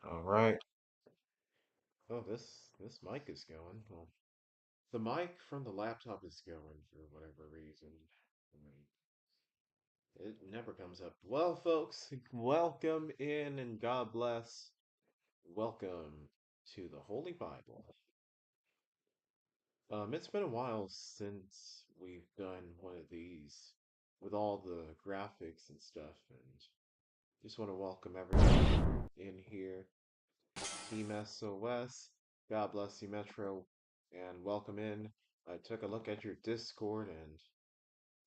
All right. Oh, this mic is going. Well, the mic from the laptop is going for whatever reason. I mean, it never comes up. Well, folks, welcome in and God bless. Welcome to the Holy Bible. It's been a while since we've done one of these with all the graphics and stuff, and just want to welcome everyone in here. Team SOS. God bless you, Metro, and welcome in. I took a look at your Discord, and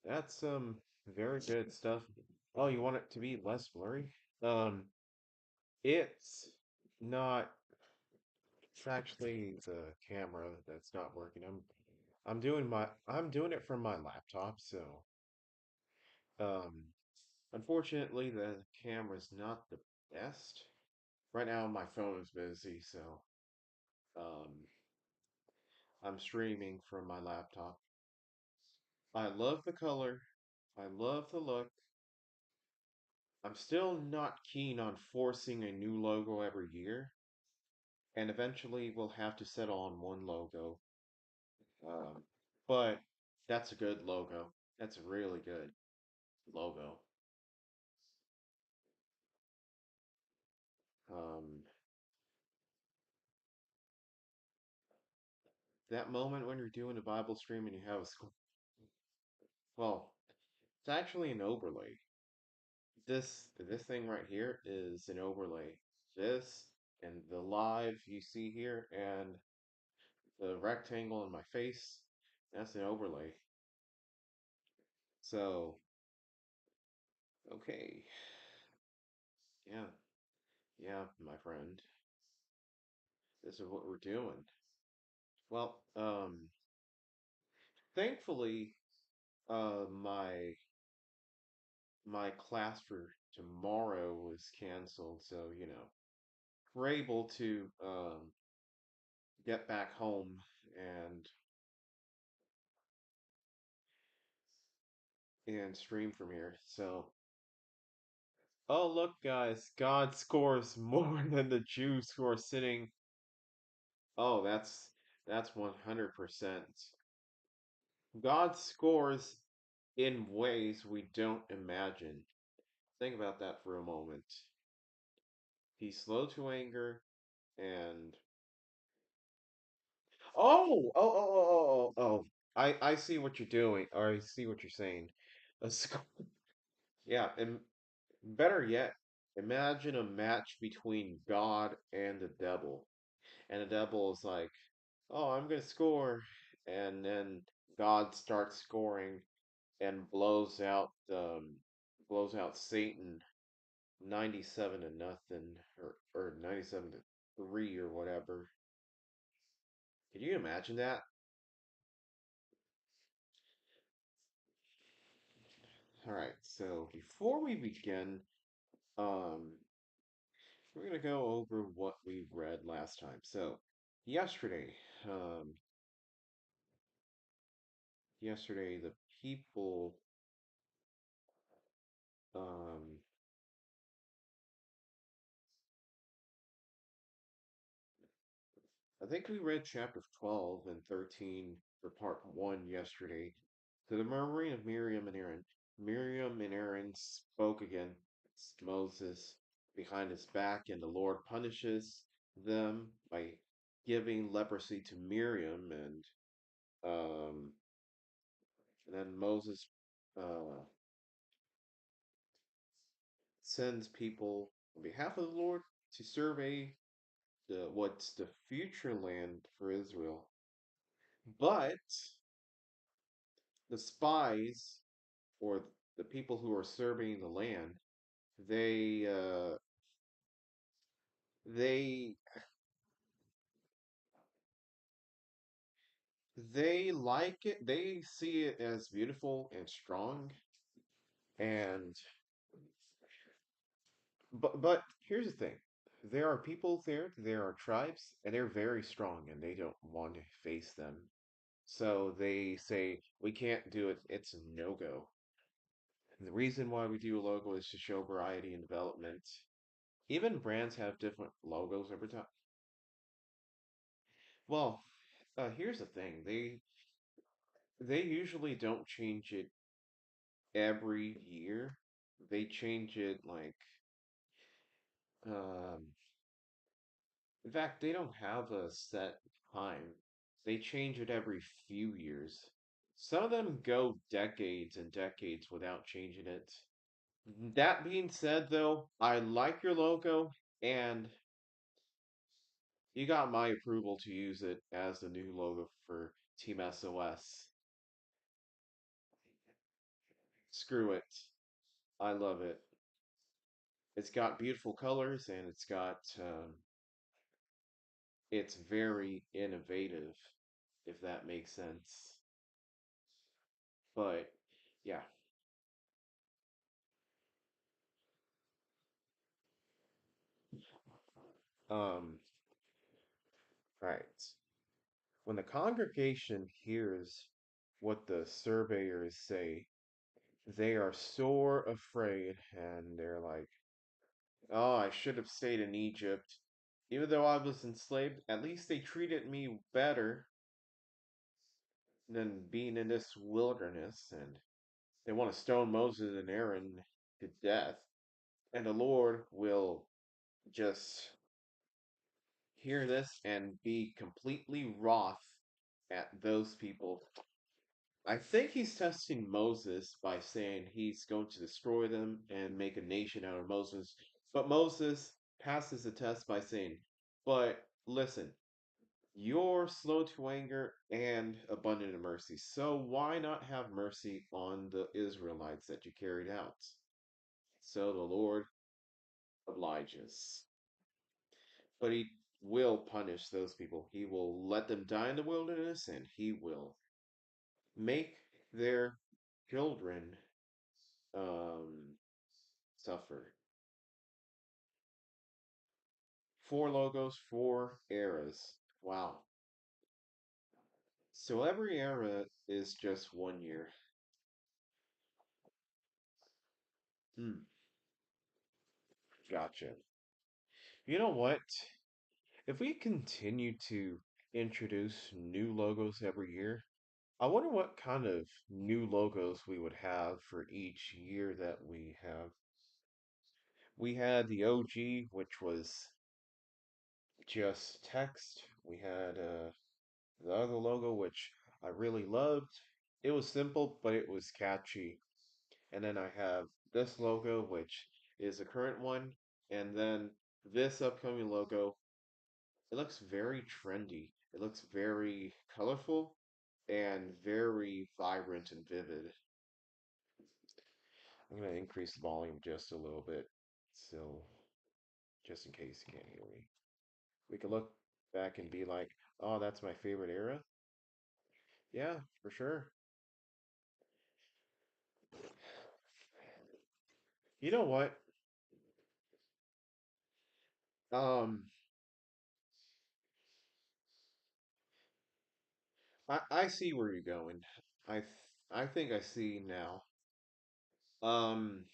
that's some very good stuff. Oh, you want it to be less blurry? Um, it's not. It's actually the camera that's not working. I'm doing it from my laptop, so um, unfortunately the camera's not the best. Right now my phone is busy, so um, I'm streaming from my laptop. I love the color. I love the look. I'm still not keen on forcing a new logo every year, and eventually we'll have to settle on one logo. Um, but that's a good logo. That's a really good logo. Um, that moment when you're doing a Bible stream and you have a school, well, it's actually an overlay. This thing right here is an overlay. This and the live you see here and the rectangle in my face, that's an overlay. So, okay. Yeah, yeah, my friend. This is what we're doing. Well, thankfully, my class for tomorrow was canceled, so we're able to get back home and stream from here. So, oh look, guys, God scores more than the Jews who are sitting. Oh, that's 100%. God scores in ways we don't imagine. Think about that for a moment. He's slow to anger, and oh. I see what you're doing, or I see what you're saying. A sc- yeah, and better yet, imagine a match between God and the devil, and the devil is like, "Oh, I'm gonna score," and then God starts scoring and blows out Satan 97 to nothing, or 97 to 3 or whatever. Can you imagine that? All right, so before we begin, um, we're gonna go over what we read last time. So, yesterday, um, yesterday the people, um, I think we read chapter 12 and 13 for part one yesterday. So the murmuring of Miriam and Aaron. Miriam and Aaron spoke against Moses behind his back, and the Lord punishes them by giving leprosy to Miriam, um, and then Moses uh, sends people on behalf of the Lord to survey what's the future land for Israel. But the spies, or the people who are surveying the land, they uh, they they like it. They see it as beautiful and strong. And but here's the thing: there are people there, there are tribes, and they're very strong, and they don't want to face them. So they say we can't do it. It's a no go. The reason why we do a logo is to show variety and development. Even brands have different logos every time. Well, here's the thing. They usually don't change it every year. They change it like um in fact, they don't have a set time. They change it every few years. Some of them go decades and decades without changing it. That being said, though, I like your logo, and you got my approval to use it as the new logo for Team SOS. Screw it. I love it. It's got beautiful colors and it's very innovative, if that makes sense. But yeah, um, right. When the congregation hears what the surveyors say, they are sore afraid and they're like, oh, I should have stayed in Egypt. Even though I was enslaved, at least they treated me better than being in this wilderness. And they want to stone Moses and Aaron to death. And the Lord will just hear this and be completely wroth at those people. I think he's testing Moses by saying he's going to destroy them and make a nation out of Moses. But Moses passes the test by saying, but listen, you're slow to anger and abundant in mercy. So why not have mercy on the Israelites that you carried out? So the Lord obliges. But he will punish those people. He will let them die in the wilderness and he will make their children um, suffer. Four logos, four eras. Wow. So every era is just 1 year. Hmm, gotcha. You know what? If we continue to introduce new logos every year, I wonder what kind of new logos we would have for each year that we have. We had the OG, which was just text. We had the other logo, which I really loved. It was simple, but it was catchy. And then I have this logo, which is the current one. And then this upcoming logo, it looks very trendy. It looks very colorful and very vibrant and vivid. I'm going to increase the volume just a little bit, so just in case you can't hear me. We could look back and be like, oh, that's my favorite era. Yeah, for sure. You know what? Um, I see where you're going. I think I see now. Um,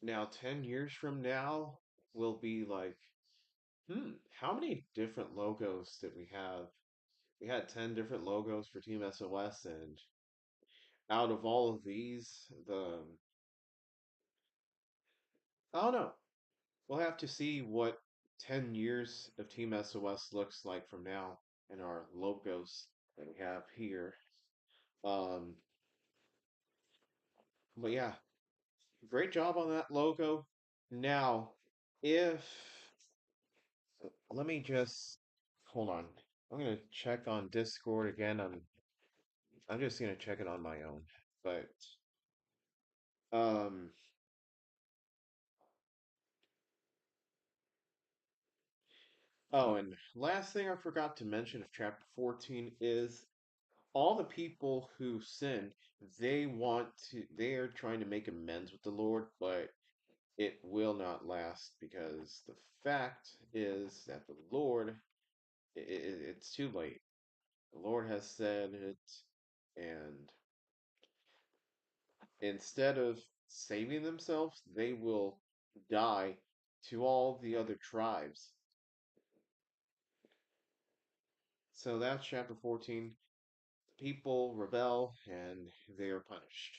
Now 10 years from now, we'll be like, how many different logos did we have? We had 10 different logos for Team SOS, and out of all of these, I don't know. We'll have to see what 10 years of Team SOS looks like from now and our logos that we have here. Um, but yeah, great job on that logo. Now, if let me just hold on. I'm gonna check on Discord again. I'm just gonna check it on my own. But um oh, and last thing I forgot to mention of chapter 14 is all the people who sin, they are trying to make amends with the Lord, but it will not last because the fact is that the Lord, it's too late. The Lord has said it, and instead of saving themselves, they will die to all the other tribes. So that's chapter 14. People rebel and they are punished.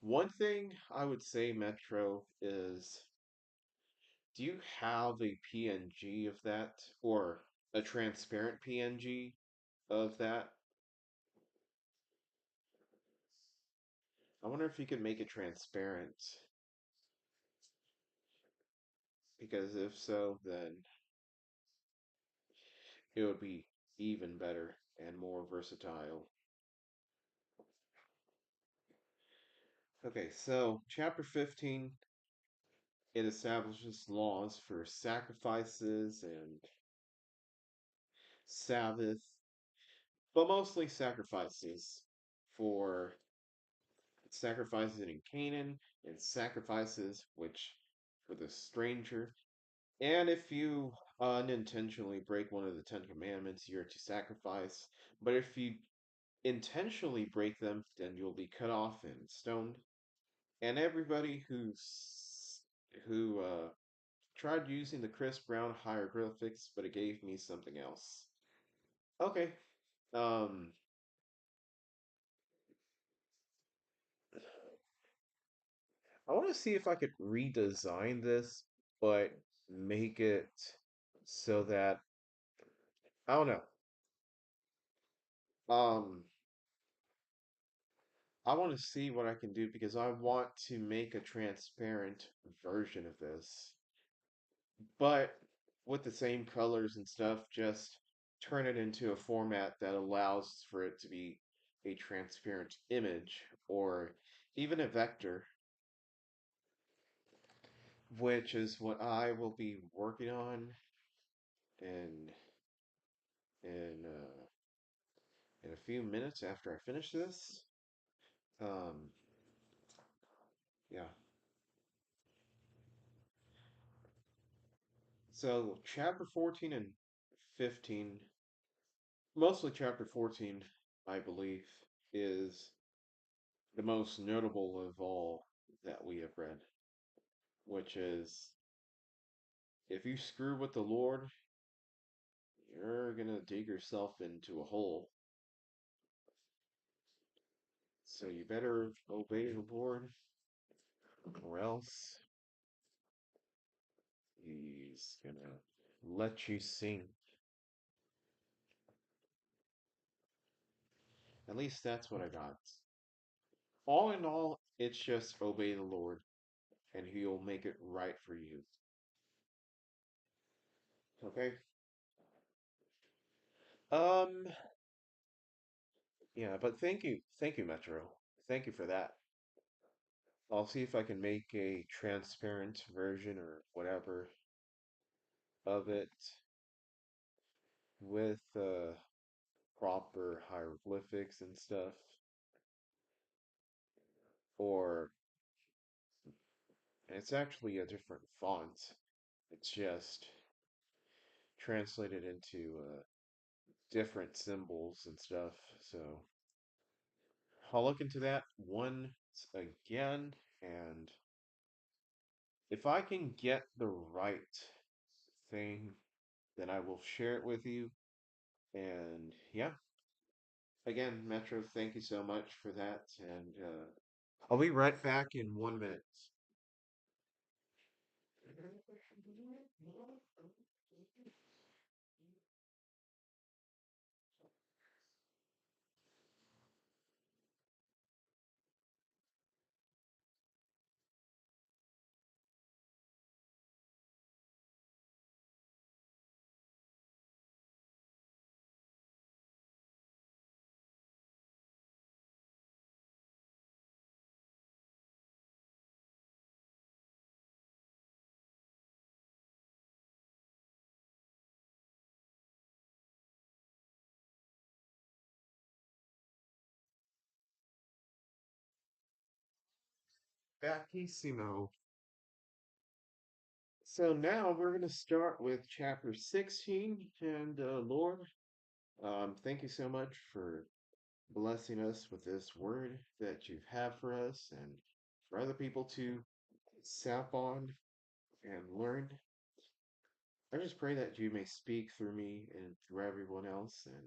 One thing I would say, Metro, is do you have a PNG of that or a transparent PNG of that? I wonder if you could make it transparent because if so, then it would be even better and more versatile. Okay, so chapter 15, it establishes laws for sacrifices and Sabbath, but mostly sacrifices for sacrifices in Canaan and sacrifices which for the stranger. And if you unintentionally break one of the Ten Commandments, you're to sacrifice. But if you intentionally break them, then you'll be cut off and stoned. And everybody who tried using the Chris Brown hieroglyphics, but it gave me something else. Okay. Um, I want to see if I could redesign this, but make it so that I don't know. Um, I want to see what I can do because I want to make a transparent version of this, but with the same colors and stuff, just turn it into a format that allows for it to be a transparent image or even a vector, which is what I will be working on in in in a few minutes after I finish this. Um, yeah. So chapter 14 and 15, mostly chapter 14, I believe, is the most notable of all that we have read, which is if you screw with the Lord, you're gonna dig yourself into a hole. So you better obey the Lord, or else he's gonna let you sink. At least that's what I got. All in all, it's just obey the Lord, and he'll make it right for you. Okay? Um, yeah, but thank you, Metro. Thank you for that. I'll see if I can make a transparent version or whatever of it with proper hieroglyphics and stuff, or it's actually a different font. It's just translated into different symbols and stuff. So I'll look into that once again, and if I can get the right thing, then I will share it with you. And yeah, again, Metro, thank you so much for that. And I'll be right back in 1 minute. Backissimo. So now we're going to start with chapter 16. And Lord, thank you so much for blessing us with this word that you have for us. And for other people to sap on and learn. I just pray that you may speak through me and through everyone else, and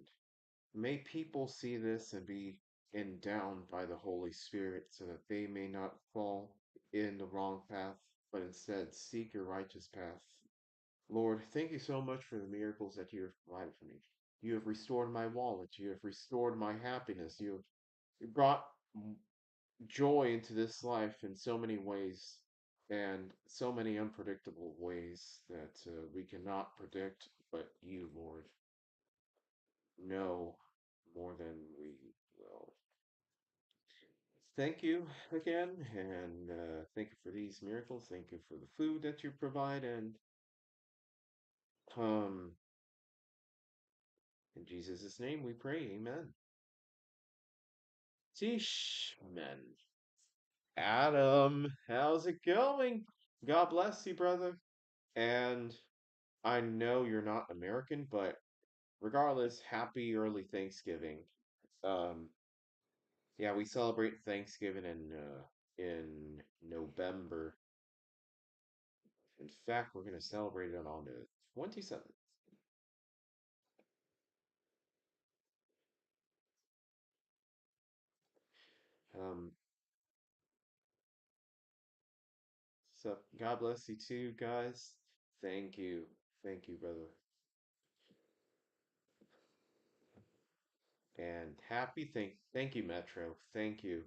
may people see this and be endowed by the Holy Spirit so that they may not fall in the wrong path, but instead seek your righteous path. Lord, thank you so much for the miracles that you have provided for me. You have restored my wallet. You have restored my happiness. You have brought joy into this life in so many ways and so many unpredictable ways that we cannot predict, but you, Lord, know more than we will. Thank you again, and thank you for these miracles. Thank you for the food that you provide, and um, in Jesus' name we pray. Amen. Tish, men. Adam, how's it going? God bless you, brother. And I know you're not American, but regardless, happy early Thanksgiving. Um, yeah, we celebrate Thanksgiving in November. In fact, we're gonna celebrate it on the 27th. Um, so God bless you too, guys. Thank you, brother, and thank you, Metro, thank you.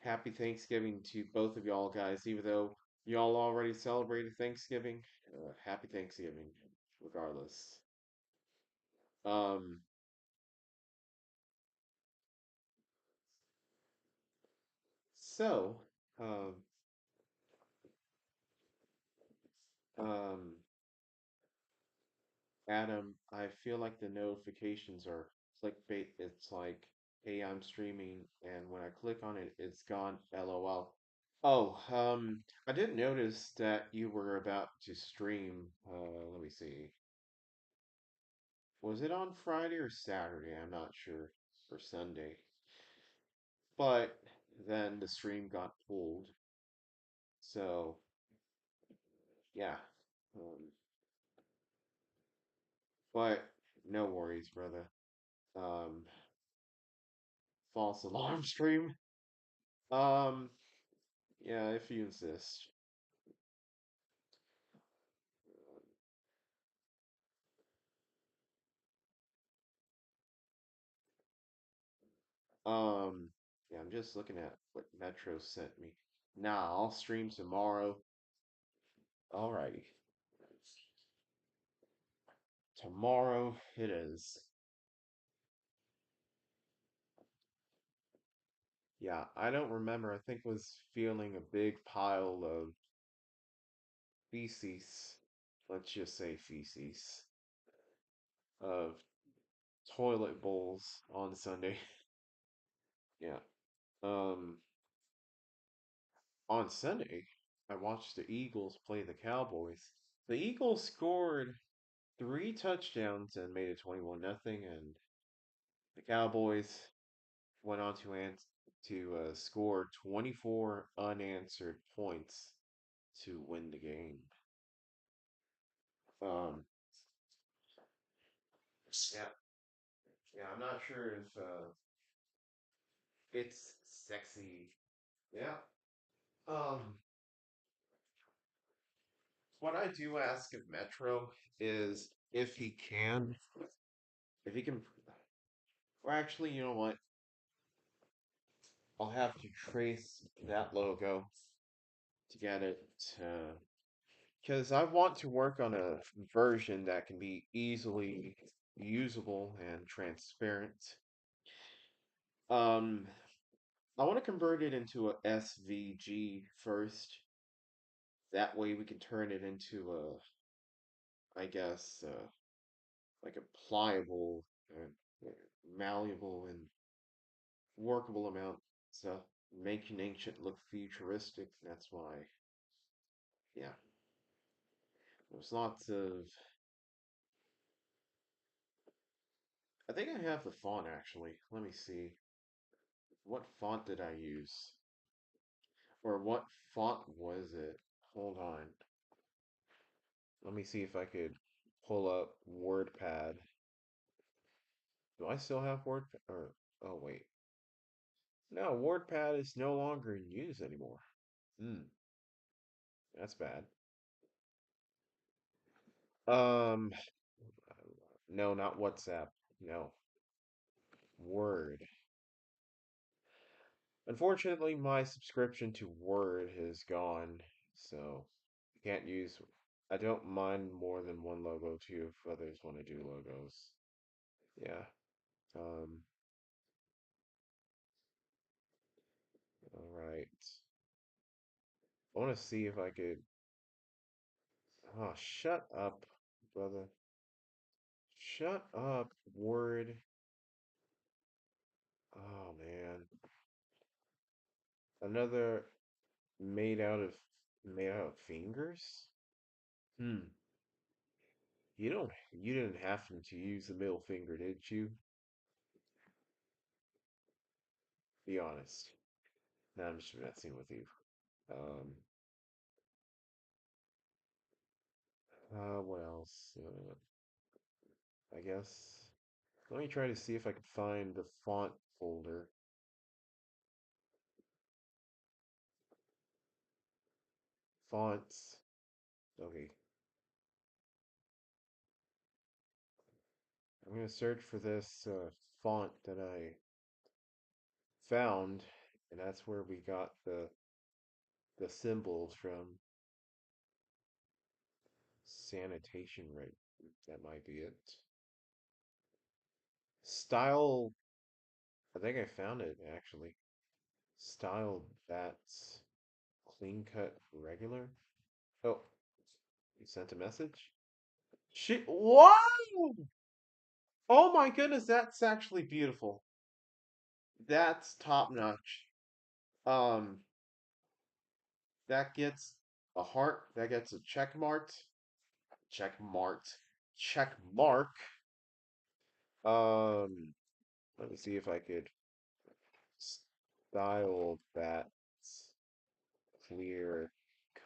Happy Thanksgiving to both of y'all, guys. Even though y'all already celebrated Thanksgiving, happy Thanksgiving, regardless. Um, so, um, um, Adam, I feel like the notifications are clickbait. It's like, hey, I'm streaming, and when I click on it, it's gone. LOL. Oh, I didn't notice that you were about to stream. Let me see. Was it on Friday or Saturday? I'm not sure. Or Sunday. But then the stream got pulled. So, yeah. Um, but no worries, brother. Um, false alarm stream. Um, yeah, if you insist. Um, yeah, I'm just looking at what Metro sent me. Nah, I'll stream tomorrow. Alrighty. Tomorrow it is. Yeah, I don't remember. I think was feeling a big pile of feces. Let's just say feces of toilet bowls on Sunday. Yeah. Um, on Sunday, I watched the Eagles play the Cowboys. The Eagles scored three touchdowns and made it 21 nothing, and the Cowboys went on to score 24 unanswered points to win the game. Um, yeah, yeah, I'm not sure if it's sexy. Yeah. Um, what I do ask of Metro is if he can, or actually, you know what? I'll have to trace that logo to get it because I want to work on a version that can be easily usable and transparent. Um, I want to convert it into a SVG first. That way we can turn it into I guess, like a pliable, malleable, and workable amount. So making ancient look futuristic. That's why, yeah. There's lots of. I think I have the font actually. Let me see. What font did I use? Or what font was it? Hold on. Let me see if I could pull up WordPad. Do I still have WordPad? Or, oh, wait. No, WordPad is no longer in use anymore. Hmm, that's bad. Um, no, not WhatsApp. No, Word. Unfortunately, my subscription to Word has gone, so I can't use. I don't mind more than one logo too if others want to do logos. Yeah. Um, all right. I want to see if I could. Oh, shut up, brother. Shut up, Word. Oh man. Another made out of fingers? Hmm. You didn't happen to use the middle finger, did you? Be honest. No, I'm just messing with you. Um, what else? I guess. Let me try to see if I can find the font folder. Fonts. Okay. I'm gonna search for this font that I found, and that's where we got the symbols from. Sanitation rate. That might be it. Style. I think I found it actually. Style that's clean cut regular. Oh, you sent a message? Shit. Wow! Oh my goodness, that's actually beautiful. That's top notch. Um, that gets a heart. That gets a check mark. Check mark. Check mark. Um, let me see if I could style that clear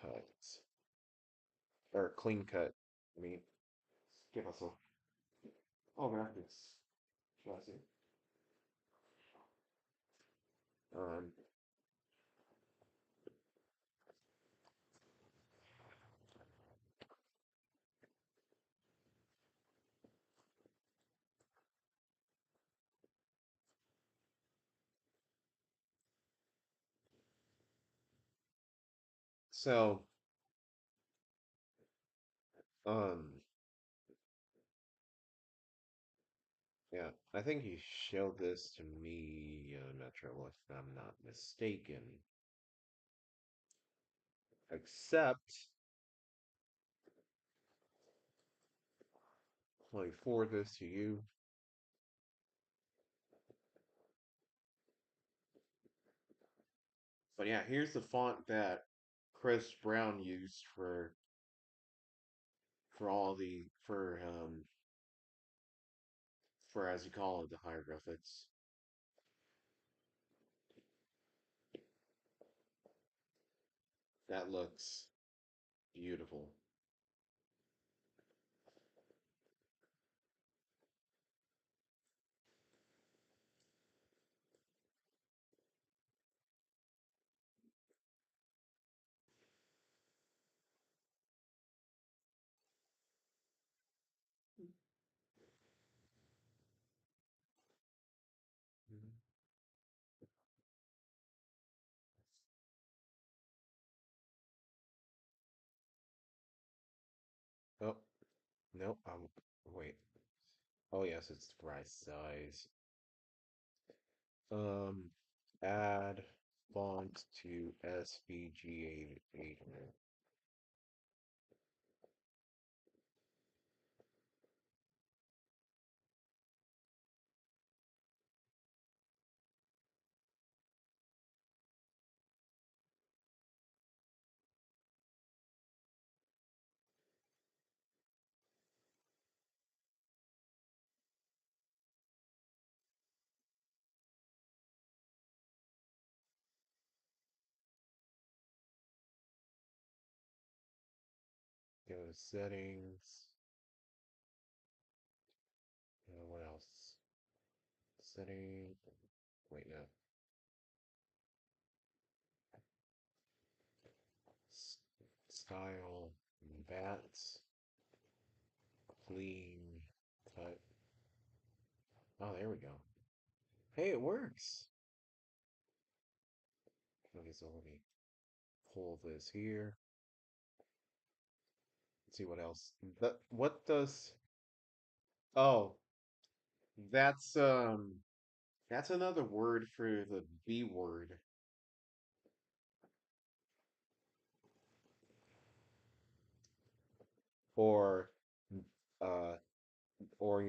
cut or clean cut. I mean, ¿qué pasó? Oh, gracias. Gracias. Um, so, um, yeah, I think you showed this to me, Metro, if I'm not mistaken. Except, let me forward this to you. But yeah, here's the font that Chris Brown used for all the for as you call it, the hieroglyphics. That looks beautiful. Mhm. Oh, no, wait. Oh yes, it's the right size. Um, add font to SVG 8. Go to settings. What else? Setting. Wait, no. S- Style. Bats. Clean. Cut. Oh, there we go. Hey, it works. Okay, so let me pull this here. Let's see what else. What does? Oh, that's that's another word for the B word, or uh, or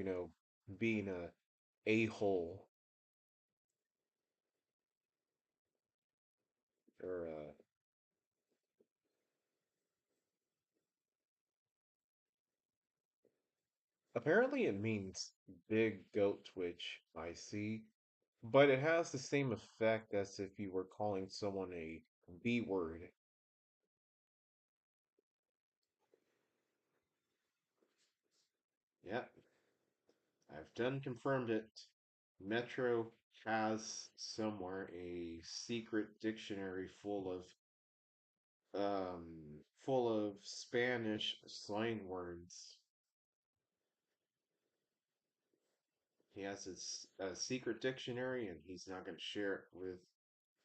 being a hole, or apparently it means big goat twitch. I see, but it has the same effect as if you were calling someone a B word. Yeah, I've done confirmed it. Metro has somewhere a secret dictionary full of Spanish slang words. He has his secret dictionary, and he's not going to share it with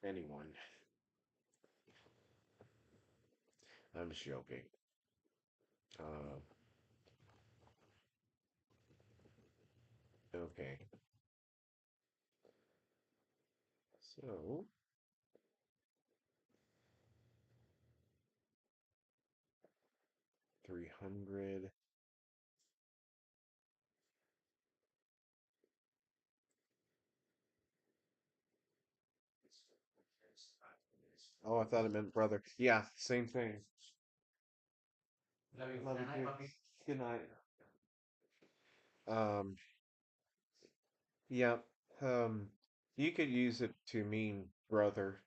anyone. I'm just joking. Uh, okay, so 300. Oh, I thought it meant brother. Yeah, same thing. Love you too. Good night. Um, yeah. Um, you could use it to mean brother.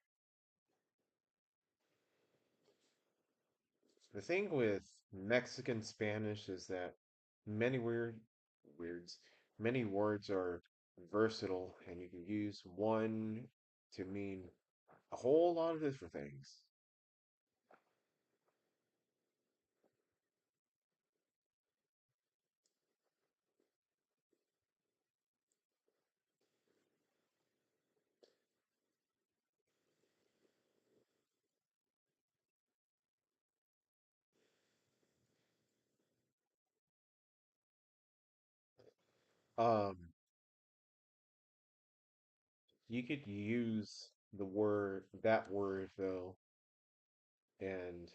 The thing with Mexican Spanish is that many weirds, many words are versatile, and you can use one to mean a whole lot of different things. Um, you could use that word though, and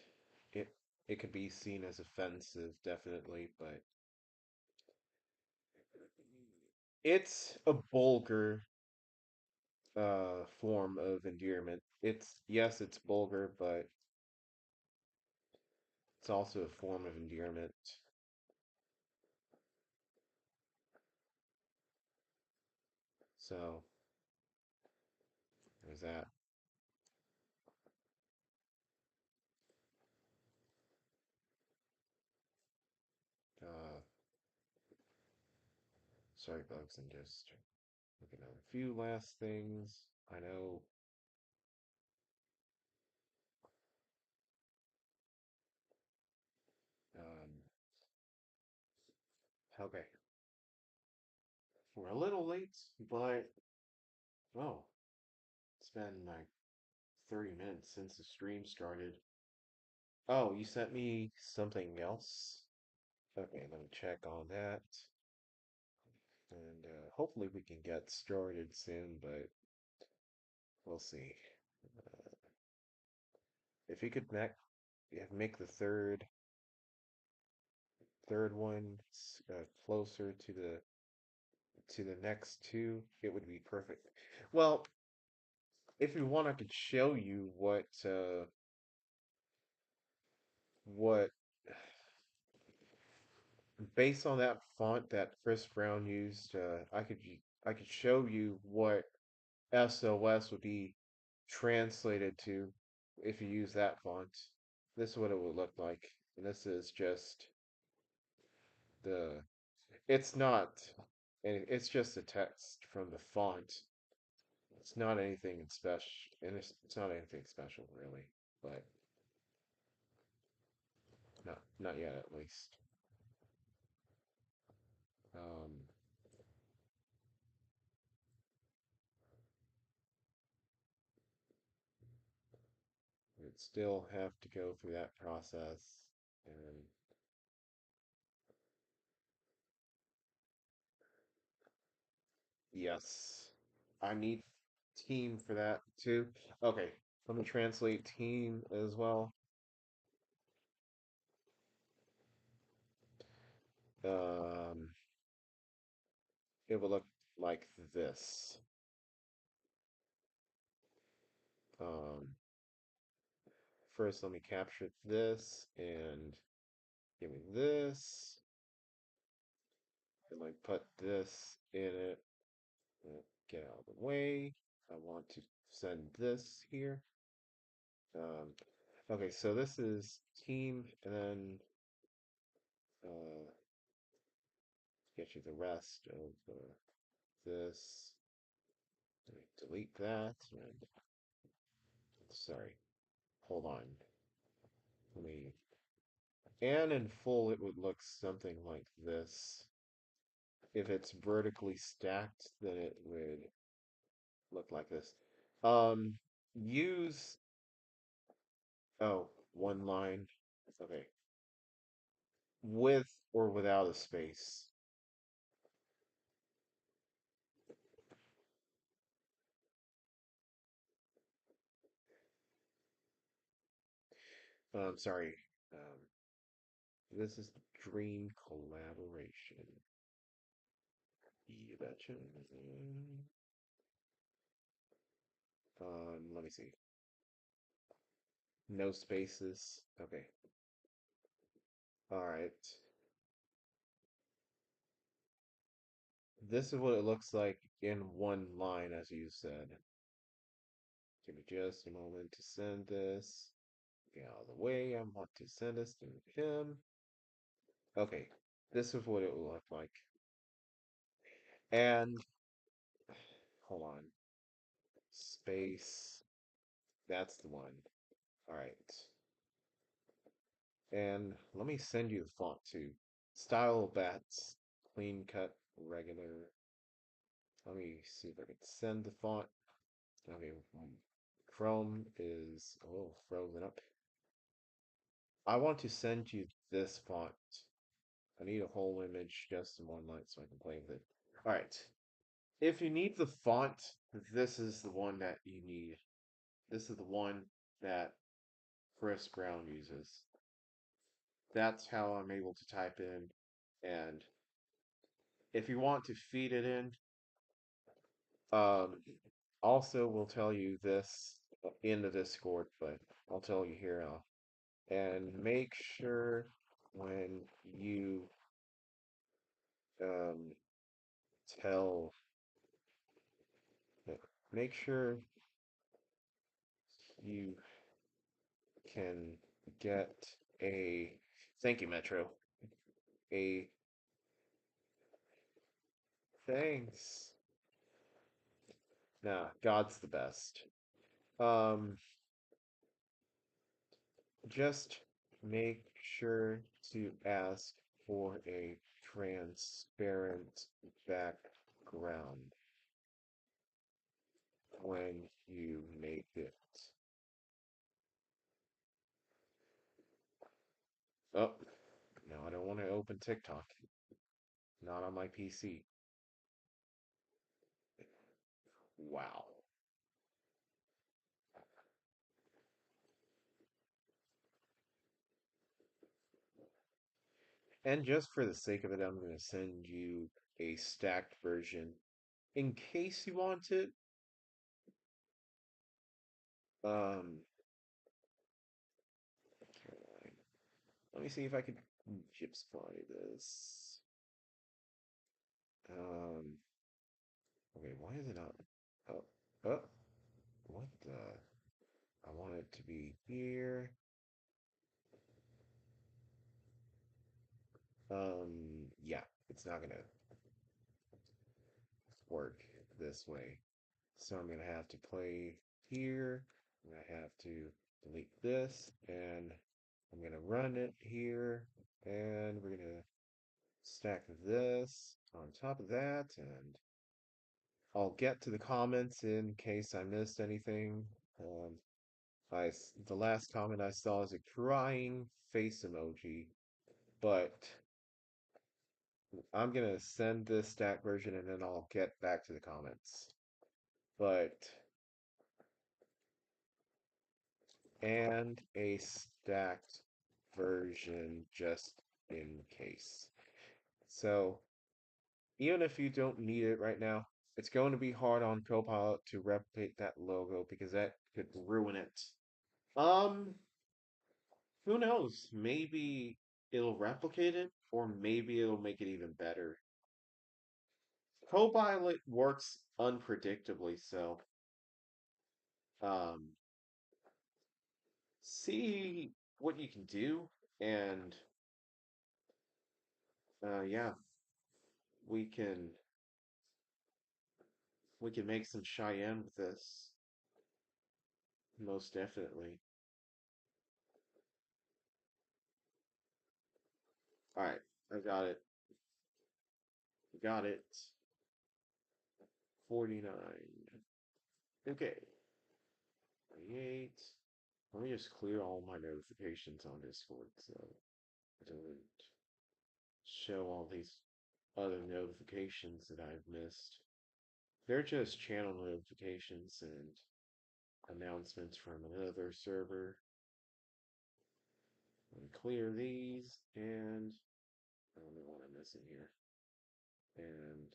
it it could be seen as offensive, definitely, but it's a vulgar form of endearment. Yes, it's vulgar, but it's also a form of endearment. So there's that. Uh, Sorry, folks, I'm just looking at a few last things. I know. Um, okay, we're a little late, but oh, it's been like 30 minutes since the stream started. Oh, you sent me something else? Okay, let me check on that. And hopefully we can get started soon, but we'll see. Uh, if you could yeah, make the third one closer to the next two, it would be perfect. Well, if you want, I could show you what based on that font that Chris Brown used. I could show you what SOS would be translated to if you use that font. This is what it would look like. And this is just the, it's not, and it's just the text from the font. It's not anything special, and it's not anything special really, but not yet at least. Um, we'd still have to go through that process, and yes, I need team for that too. Okay, let me translate team as well. Um, it will look like this. Um, First, let me capture this and give me this, and like put this in it. Get out of the way. I want to send this here. Um, okay, so this is team, and then uh, get you the rest of this. Delete that. And, sorry, hold on. Let me. And in full, it would look something like this. If it's vertically stacked, then it would look like this. Um, use, oh, one line. Okay. With or without a space. Sorry. Um, this is Dream Collaboration. You betcha. Let me see. No spaces. Okay. All right. This is what it looks like in one line, as you said. Give me just a moment to send this. Get out of the way. I want to send this to him. Okay. This is what it will look like. And hold on. Space. That's the one. All right. And let me send you the font too. Style of bats. Clean cut, regular. Let me see if I can send the font. Okay. Chrome is a little frozen up. I want to send you this font. I need a whole image just in one line so I can play with it. All right. If you need the font, this is the one that you need. This is the one that Chris Brown uses. That's how I'm able to type in. And if you want to feed it in, um, also we'll tell you this in the Discord, but I'll tell you here now. And make sure when you um, tell, make sure you can get a, thank you, Metro, a thanks. Nah, God's the best. Um, just make sure to ask for a transparent background when you make it. Oh, no, I don't want to open TikTok. Not on my PC. Wow. And just for the sake of it, I'm going to send you a stacked version in case you want it. Um, let me see if I can gypsify this. Um, okay, why is it not? Oh, oh, what the? I want it to be here. Yeah, it's not gonna work this way. So I'm gonna have to play here. And I have to delete this, and I'm gonna run it here, and we're gonna stack this on top of that, and I'll get to the comments in case I missed anything. Um, the last comment I saw is a crying face emoji, but I'm gonna send this stack version and then I'll get back to the comments. But and a stacked version just in case. So even if you don't need it right now, it's going to be hard on Copilot to replicate that logo because that could ruin it. Um, who knows? Maybe it'll replicate it, or maybe it'll make it even better. Copilot works unpredictably, so um, see what you can do, and yeah, we can we can make some Cheyenne with this, most definitely. All right, I got it. Got it. 49. Okay. 28. Let me just clear all my notifications on Discord so it doesn't show all these other notifications that I've missed. They're just channel notifications and announcements from another server. Let me clear these, and I don't know what I'm missing here. And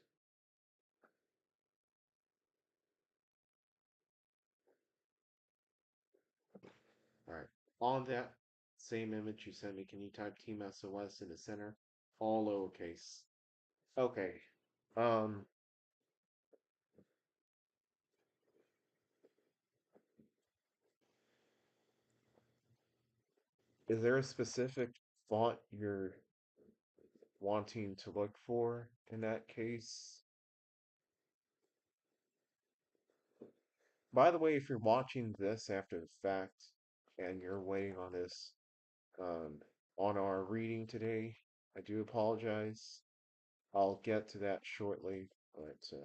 all right, on that same image you sent me, can you type Team SOS in the center? All lowercase. Okay. Um, is there a specific font you're wanting to look for in that case? By the way, if you're watching this after the fact and you're waiting on this um, on our reading today, I do apologize. I'll get to that shortly, but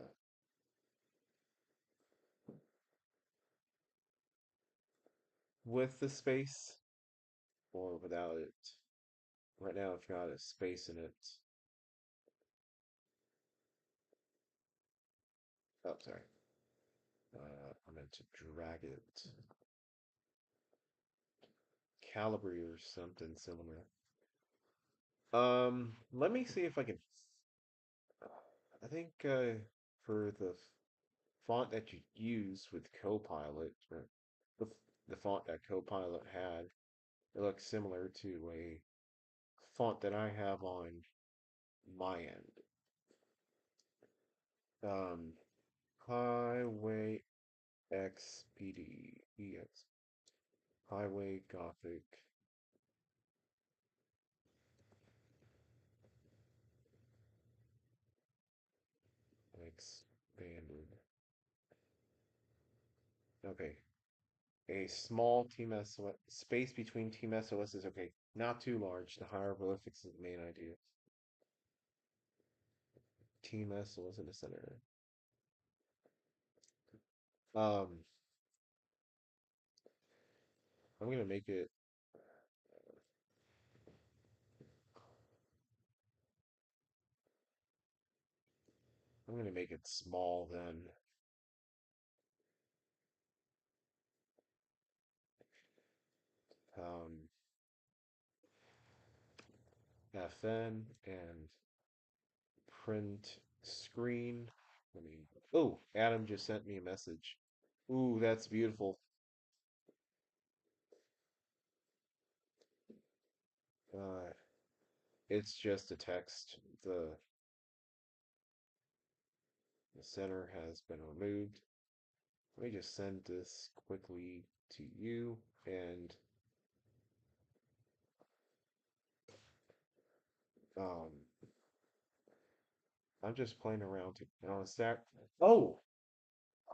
with the space or without it. Right now, I've got a space in it. Oh, sorry. I meant to drag it. Calibri or something similar. Let me see if I can. I think for the font that you use with Copilot, or the the font that Copilot had, it looks similar to a font that I have on my end. Um, Highway XPD EX Highway Gothic expanded. Okay, a small Team SOS space between Team SOS is okay. Not too large. The hieroglyphics is the main idea. Team SOS in the center. Um, I'm gonna make it. I'm gonna make it small then. Um, FN and print screen. Let me. Oh, Adam just sent me a message. Ooh, that's beautiful. Uh, it's just a text. The center has been removed. Let me just send this quickly to you, and Um, I'm just playing around and on a stack. Oh,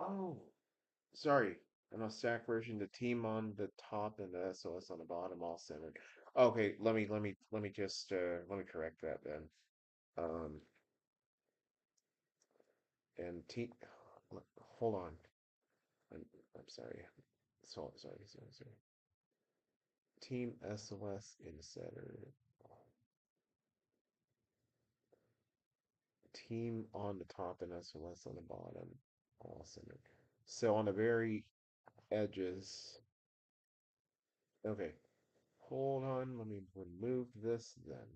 oh, sorry. On a stack version, the team on the top and the SOS on the bottom all centered. Okay, let me just let me correct that then. Um, and team. Hold on. I'm, I'm sorry. Sorry. Team SOS in center. Team on the top and SOS on the bottom. All centered. So on the very edges. Okay. Hold on. Let me remove this then.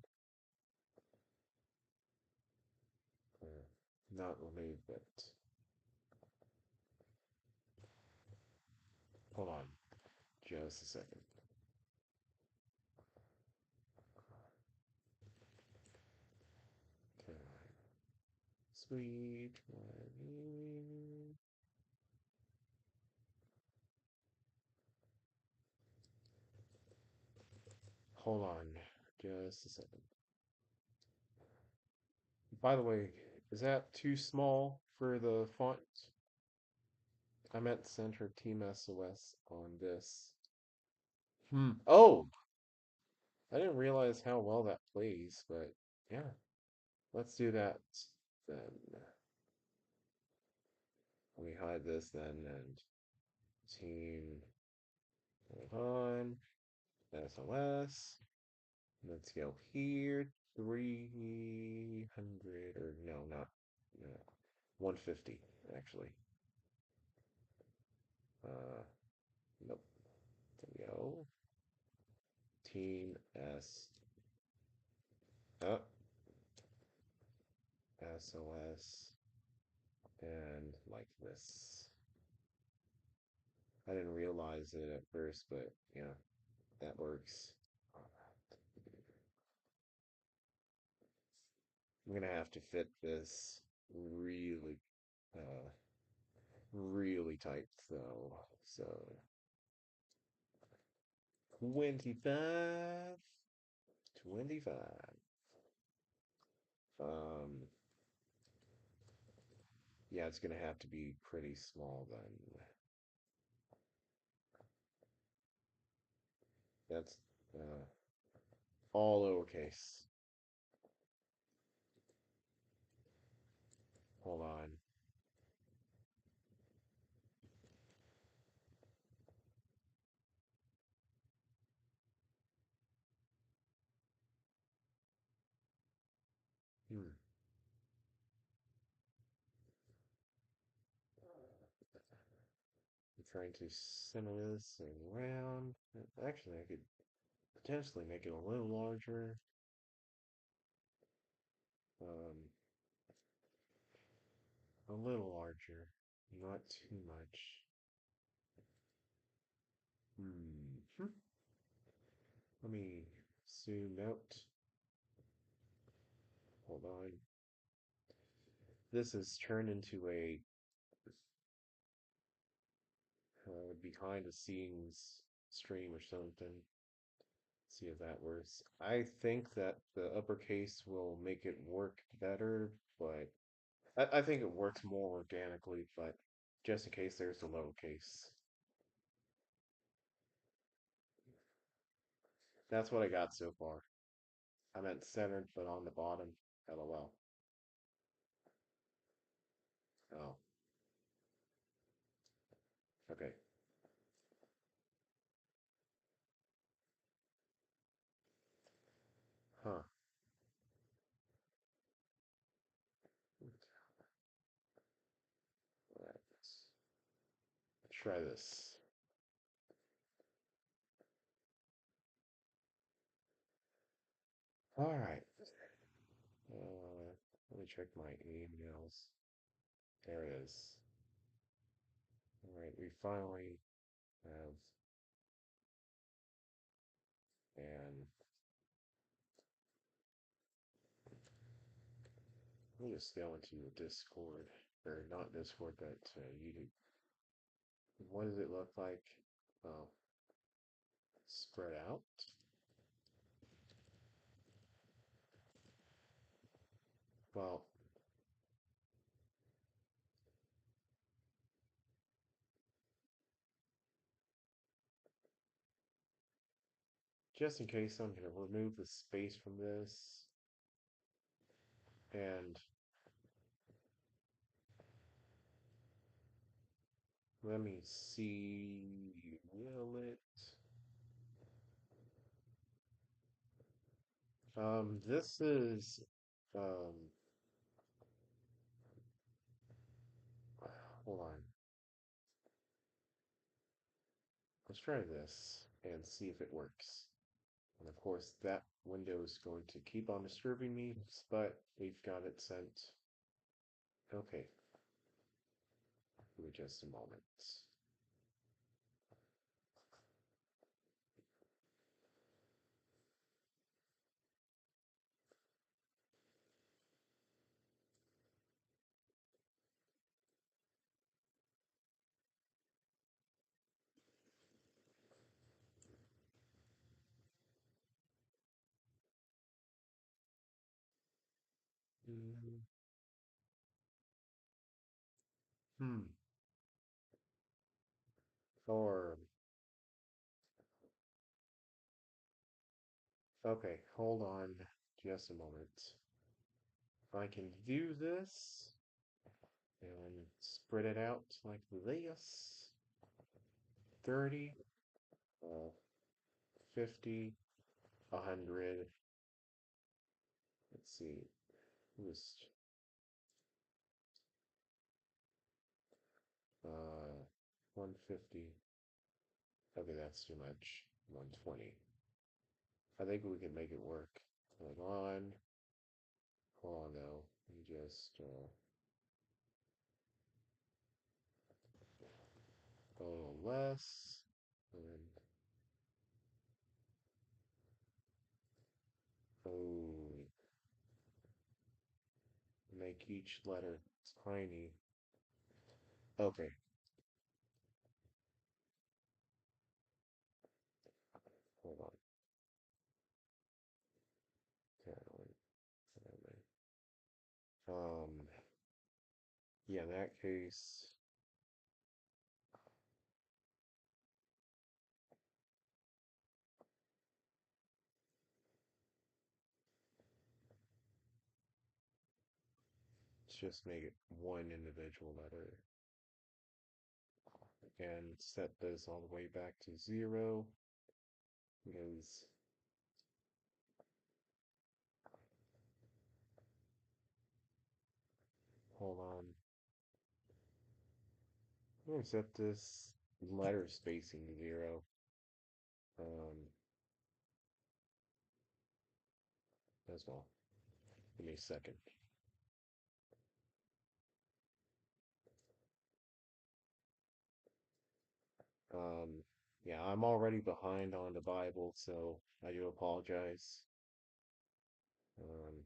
Not remove it. Hold on. Just a second. Okay. Sweet. Hold on. Just a second. By the way, is that too small for the font? I meant center Team SOS on this. Oh, I didn't realize how well that plays, but yeah, let's do that then. Let me hide this then and team on SOS. Let's go here. 300 or no, not no, 150 actually. Uh, nope. There we go. Team SOS and like this. I didn't realize it at first, but yeah, that works. I'm gonna have to fit this really, uh, really tight though. So 25, 25. Um, yeah, it's gonna have to be pretty small then. That's uh, all lowercase. Hold on. Hmm. I'm trying to center this around. Actually, I could potentially make it a little larger. Um, a little larger, not too much. Hmm. Let me zoom out. Hold on. This has turned into a behind the scenes stream or something. See if that works. I think that the uppercase will make it work better, but I think it works more organically, but just in case there's a lowercase. That's what I got so far. I meant centered, but on the bottom. LOL. Oh, okay. Huh. Let's try this. All right. Let me check my emails. There it is. All right, we finally have, and let me just go into the Discord, or not Discord, but YouTube. What does it look like? Oh, spread out. Well, just in case, I'm going to remove the space from this. And let me see, will it? This is, um, hold on. Let's try this and see if it works. And of course, that window is going to keep on disturbing me, but we've got it sent. Okay, give me just a moment. Mm, Hmm. Or, okay, hold on just a moment. If I can do this and spread it out like this, 30, 50, 100. Let's see, who's, 150. Okay, that's too much. 120. I think we can make it work. Hold on though. Let me just, go a little less. And, oh, make each letter tiny. Okay, hold on. Caroline, Caroline. Yeah, in that case, let's just make it one individual letter and set this all the way back to 0 because, hold on. I'm gonna set this letter spacing to 0. Um, as well. Give me a second. Um, yeah, I'm already behind on the Bible, so I do apologize. Um,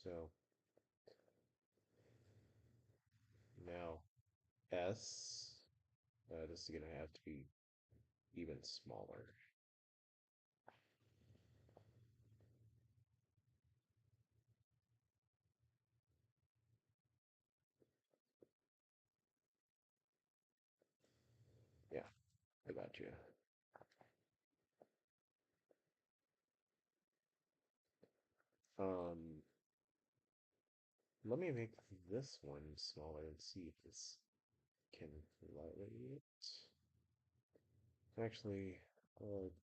so now S, this is gonna have to be even smaller. Yeah, I got you. Um, let me make this one smaller and see if this can lighten it. Actually,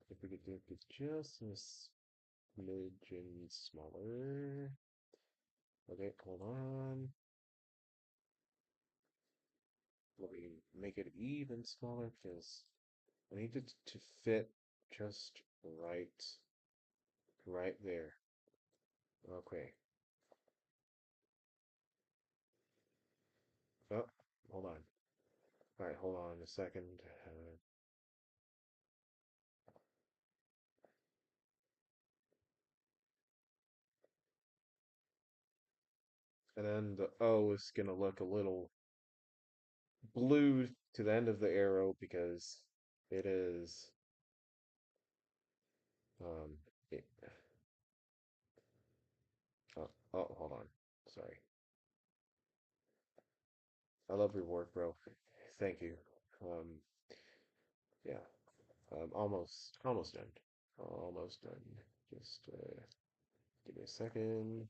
if we could do it just a smidgen smaller. Okay, hold on. Let me make it even smaller because I need it to fit just right there. Okay. Oh, hold on. All right, hold on a second. And then the O is gonna look a little blue to the end of the arrow because it is um it, hold on. Sorry. I love your work, bro. Thank you. Um yeah. Almost done. Almost done. Just give me a second.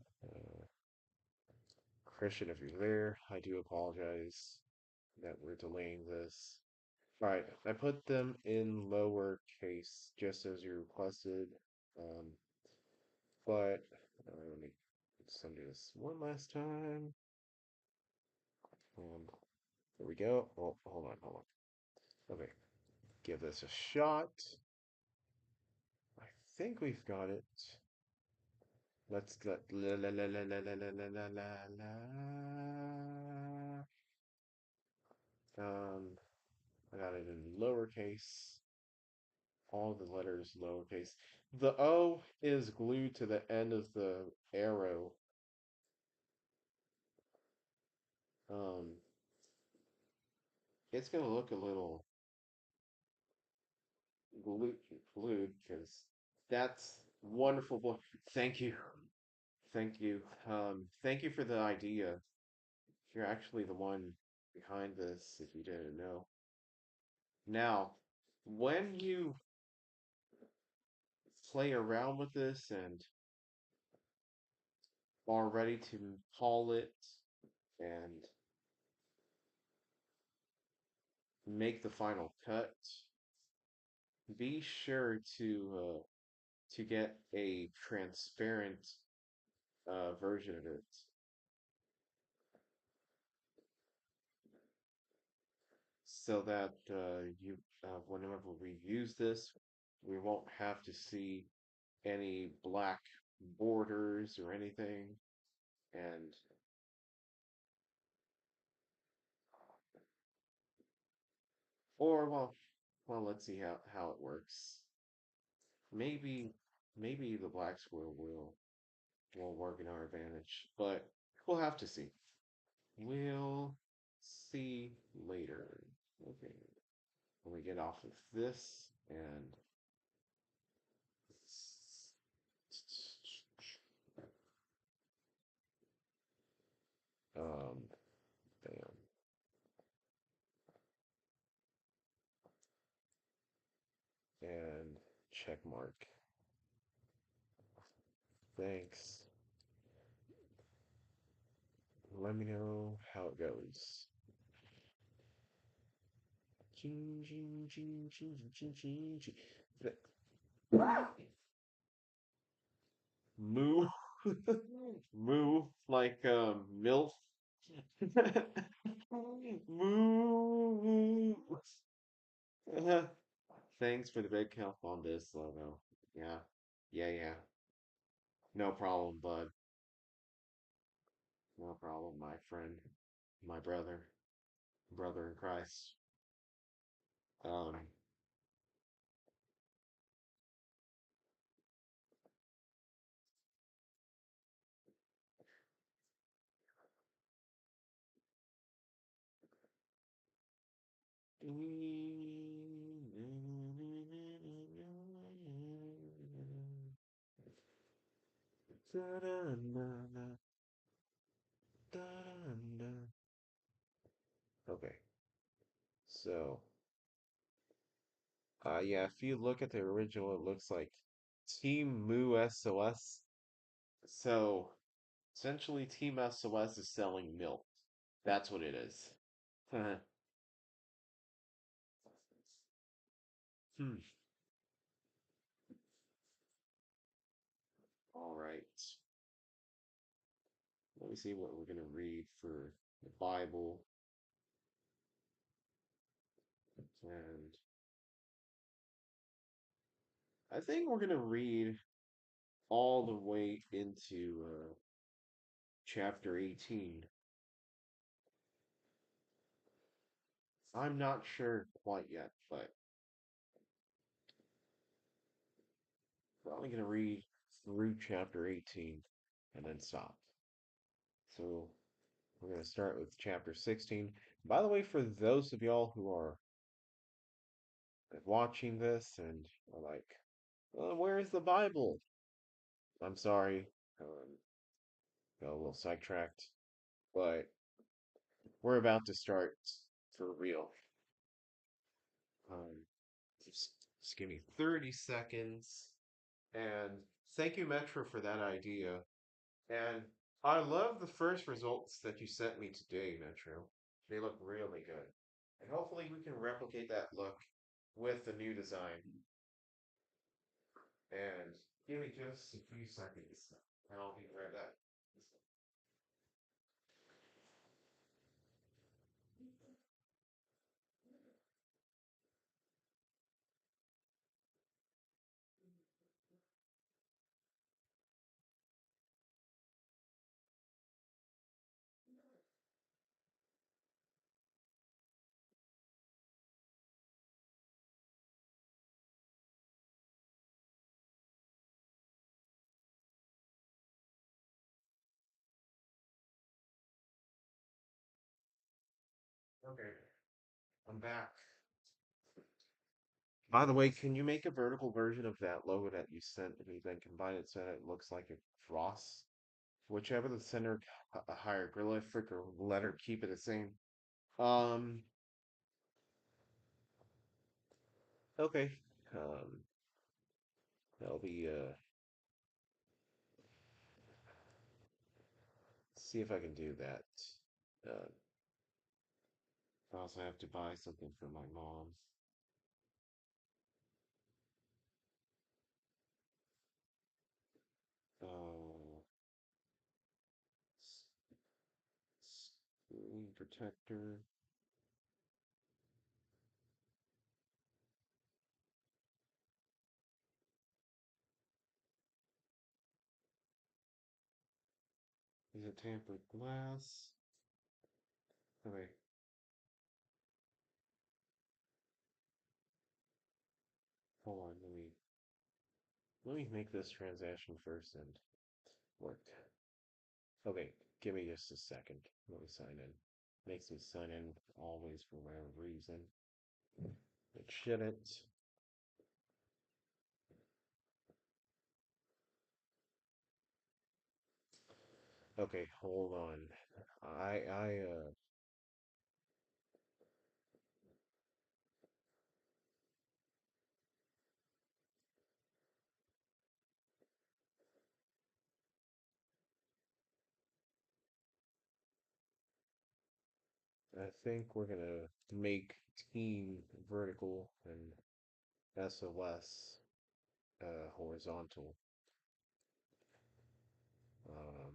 Christian, if you're there, I do apologize that we're delaying this. All right, I put them in lowercase just as you requested. Um, but let me send you this one last time. There we go. Oh, hold on. Okay, give this a shot. I think we've got it. Let's get la la la la la la la la la la la. Um, I got it in lowercase. All the letters lowercase. The O is glued to the end of the arrow. Um, it's gonna look a little glued, glued because that's wonderful. Boy, thank you, thank you, thank you for the idea. You're actually the one behind this, if you didn't know. Now, when you play around with this and are ready to call it and make the final cut, be sure to get a transparent version of it so that you whenever we use this, we won't have to see any black borders or anything. And or well, let's see how it works. Maybe maybe the black square will work in our advantage, but we'll have to see. We'll see later. Okay. When we get off of this and um bam and check mark. Thanks. Let me know how it goes. Ching, ching, ching, ching, ching, ching, ching. Moo. Moo like milk. Moo. Thanks for the big help on this logo. Yeah. Yeah. No problem, bud. No problem, my friend. My brother. Brother in Christ. Um, okay, so yeah, if you look at the original, it looks like Team Moo SOS. So essentially, Team SOS is selling milk. That's what it is. Hmm. All right. Let me see what we're gonna read for the Bible, and I think we're gonna read all the way into chapter 18. I'm not sure quite yet, but we're only gonna read through chapter 18 and then stop. So We're going to start with chapter 16. By the way, for those of y'all who are watching this and are like, where's the Bible? I'm sorry. Got a little sidetracked, but we're about to start for real. Um, just give me 30 seconds. And thank you, Metro, for that idea. And I love the first results that you sent me today, Metro. They look really good. And hopefully we can replicate that look with the new design. And give me just a few seconds, and I'll be right back. Okay, I'm back. By the way, can you make a vertical version of that logo that you sent me, then combine it so that it looks like a cross? Whichever the center hieroglyphic or letter, keep it the same. Um, okay. Um, that'll be see if I can do that. Uh, I also have to buy something for my mom. Uh, screen protector. Is it tampered glass? Okay, hold on. Let me make this transaction first and work. Okay, give me just a second. Let me sign in. Makes me sign in always for whatever reason. It shouldn't. Okay, hold on. I I think we're gonna make team vertical and SOS horizontal. Um,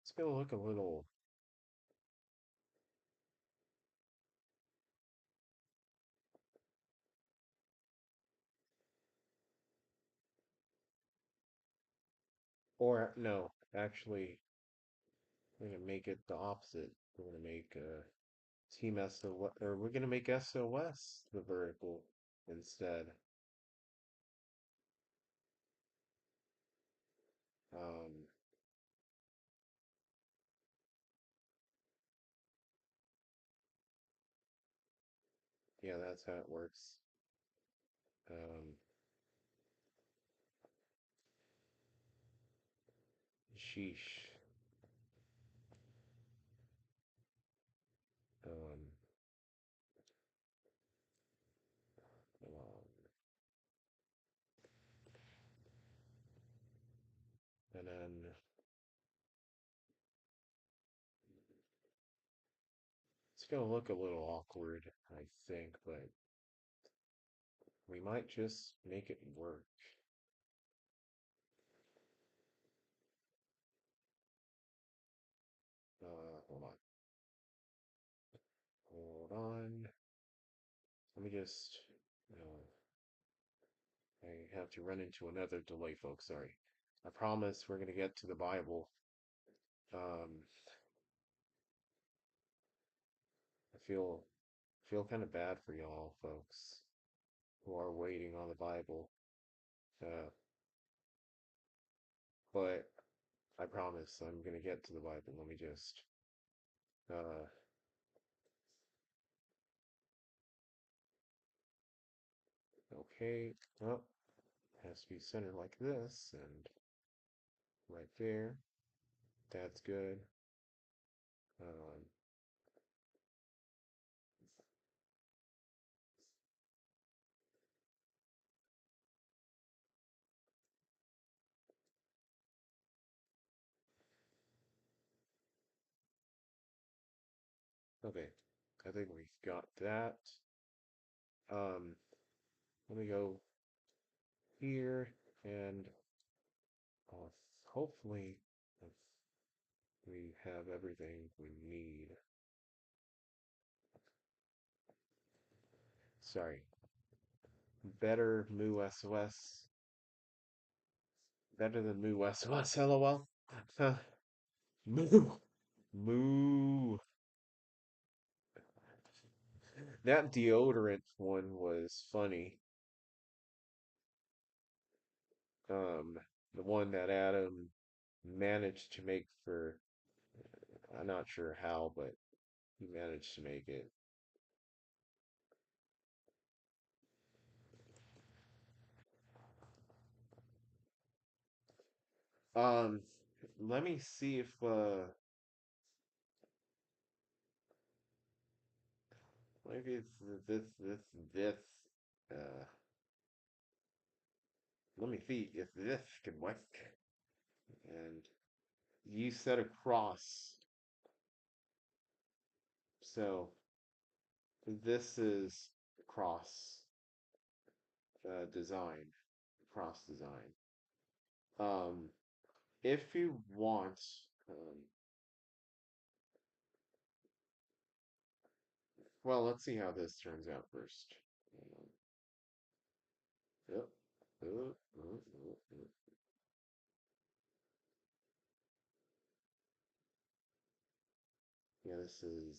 it's gonna look a little, or no, actually, we're gonna make it the opposite. We're gonna make team SOS, or we're gonna make SOS the vertical instead. Um, yeah, that's how it works. Um, sheesh. Um, and then it's gonna look a little awkward, I think, but we might just make it work. Hold on. Hold on. Let me just. Uh, I have to run into another delay, folks. Sorry. I promise we're gonna get to the Bible. Um, I feel kind of bad for y'all, folks. who are waiting on the Bible. Uh, but I promise I'm gonna get to the Bible. Let me just uh okay. Oh, has to be centered like this and right there. That's good. Um, okay. I think we got that. Um, let me go here and uh, hopefully uh, we have everything we need. Sorry. Better Moo SOS. Better than Moo SOS, lol. Huh. Moo. Moo. That deodorant one was funny. Um, the one that Adam managed to make for, I'm not sure how, but he managed to make it. Um, let me see if maybe it's this. Uh, let me see if this can work. And you said a cross, so this is cross design, cross design. Um, if you want, um, well, let's see how this turns out first. Um, yep. Uh. Yeah, this is.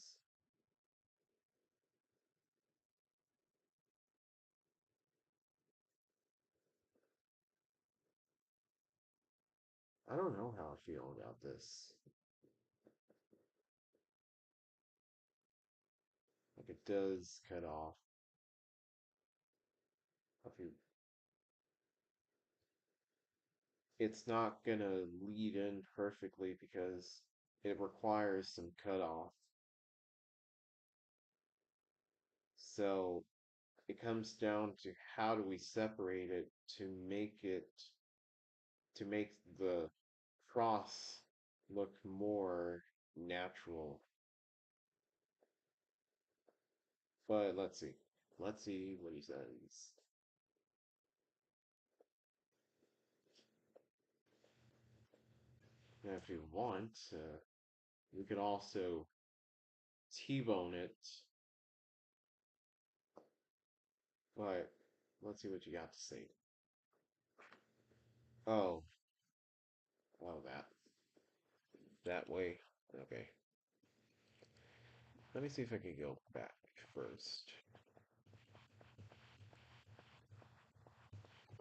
I don't know how I feel about this. Like it does cut off. If you, it's not gonna lead in perfectly because it requires some cutoff. So it comes down to how do we separate it to make the cross look more natural. But let's see. Let's see what he says. Now, if you want, we could also T-bone it, but let's see what you got to say. Oh, oh, that way. Okay. Let me see if I can go back first.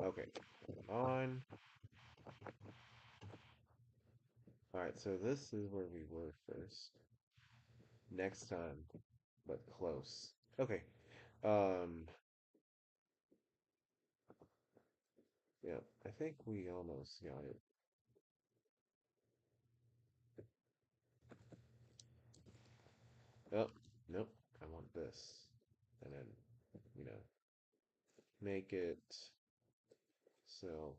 Okay. On. All right. So this is where we were first. Next time, but close. Okay. Um. Yeah. I think we almost got it. Oh, nope. I want this, and then you know make it so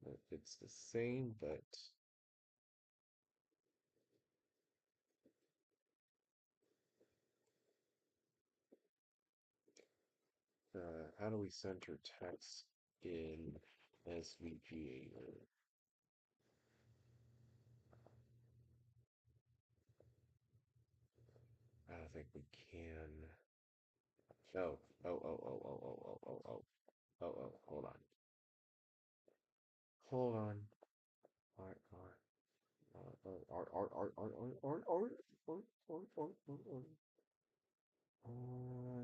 that it's the same, but how do we center text in SVG? I don't think we can. Oh, oh. Hold on. Hold on. Art, art,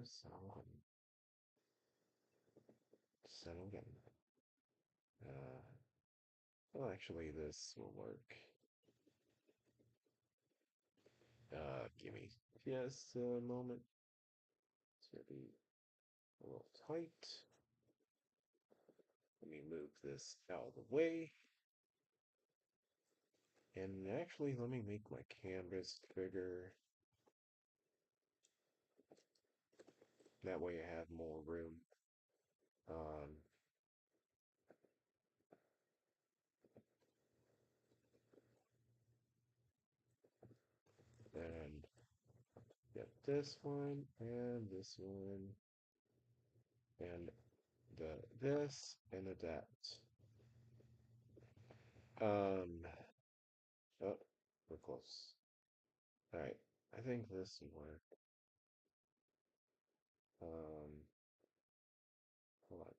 so, I don't get it. Well, actually, this will work. Give me just a moment. It's gonna be a little tight. Let me move this out of the way. And actually, let me make my canvas bigger. That way I have more room. Um, and get this one, and this one, and this, and that. Um, oh, we're close. All right, I think this will work. Um, hold on.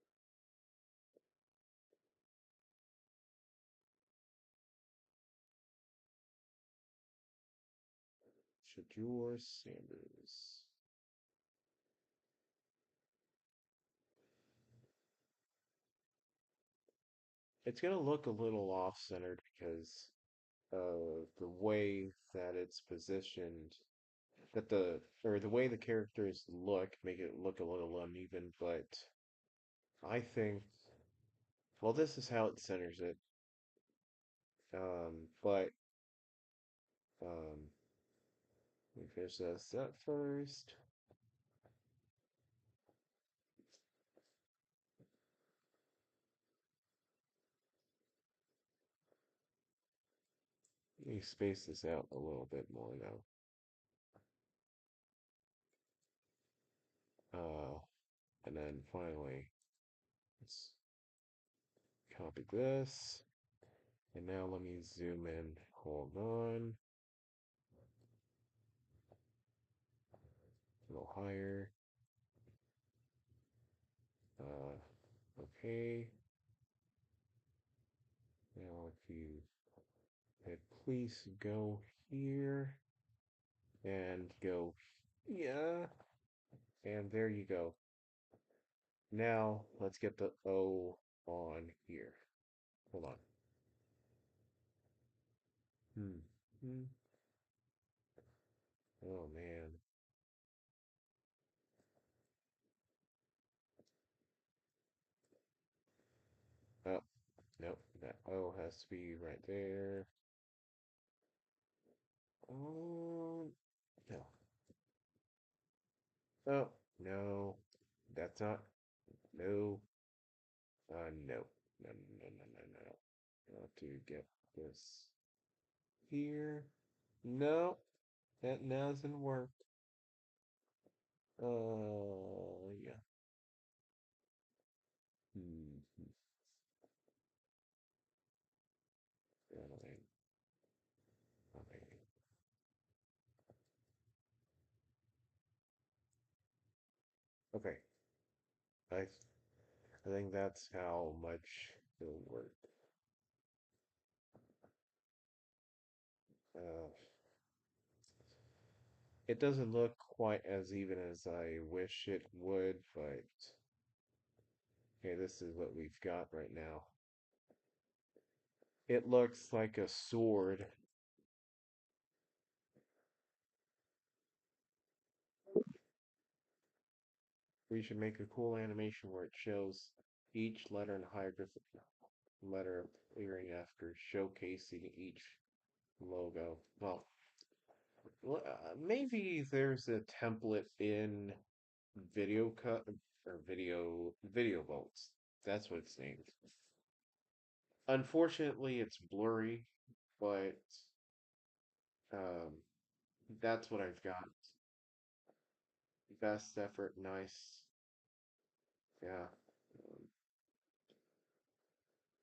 Shador Sanders. It's gonna look a little off-centered because of the way that it's positioned, that the way the characters look make it look a little uneven, but I think, well, this is how it centers it. But um, let me finish this up first. Let me space this out a little bit more now. And then finally, let's copy this. And now let me zoom in. Hold on. A little higher. Okay. Now if you hit please go here and go yeah. And there you go. Now let's get the O on here. Hold on. Hmm. Hmm. Oh man. Oh, nope. That O has to be right there. Oh, no. Oh, no. That's not. No. No. No, no, no, no, no. I have to get this here. No, that doesn't work. Yeah. Hmm. Alright, alright. Okay. I think that's how much it'll work. Uh, it doesn't look quite as even as I wish it would, but okay, this is what we've got right now. It looks like a sword. We should make a cool animation where it shows each letter and hieroglyphic letter appearing after showcasing each logo. Well, maybe there's a template in Video Cut or Video Vaults. That's what it's named. Unfortunately, it's blurry, but um, that's what I've got. Best effort, nice. Yeah.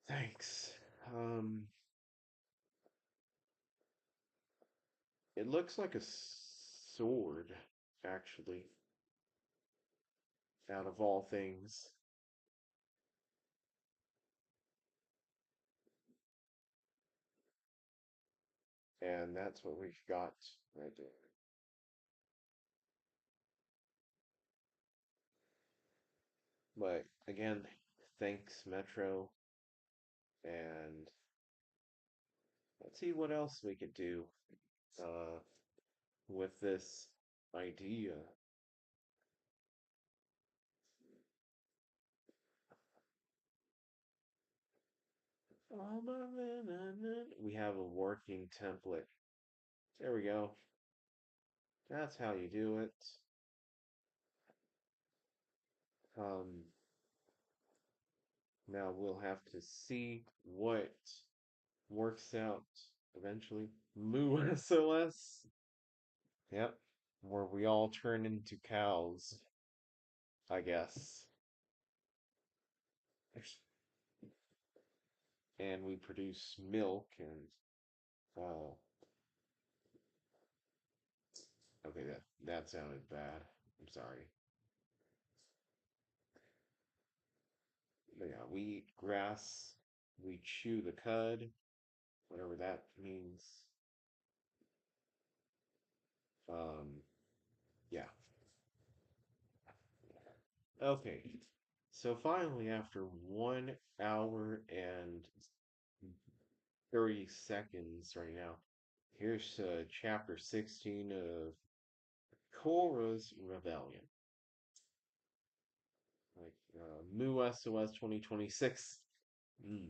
Thanks. Um, it looks like a sword, actually, out of all things. And that's what we've got right there. But again, thanks Metro, and let's see what else we could do uh, with this idea. We have a working template. There we go. That's how you do it. Um, Now we'll have to see what works out eventually. Moo SOS. Yep. Where we all turn into cows, I guess. And we produce milk and okay, that sounded bad. I'm sorry. But yeah, we eat grass, we chew the cud, whatever that means. Um, yeah. Okay. So finally, after 1 hour and 30 seconds right now, here's chapter 16 of Korra's Rebellion. Like Moo SOS 2026. Mm.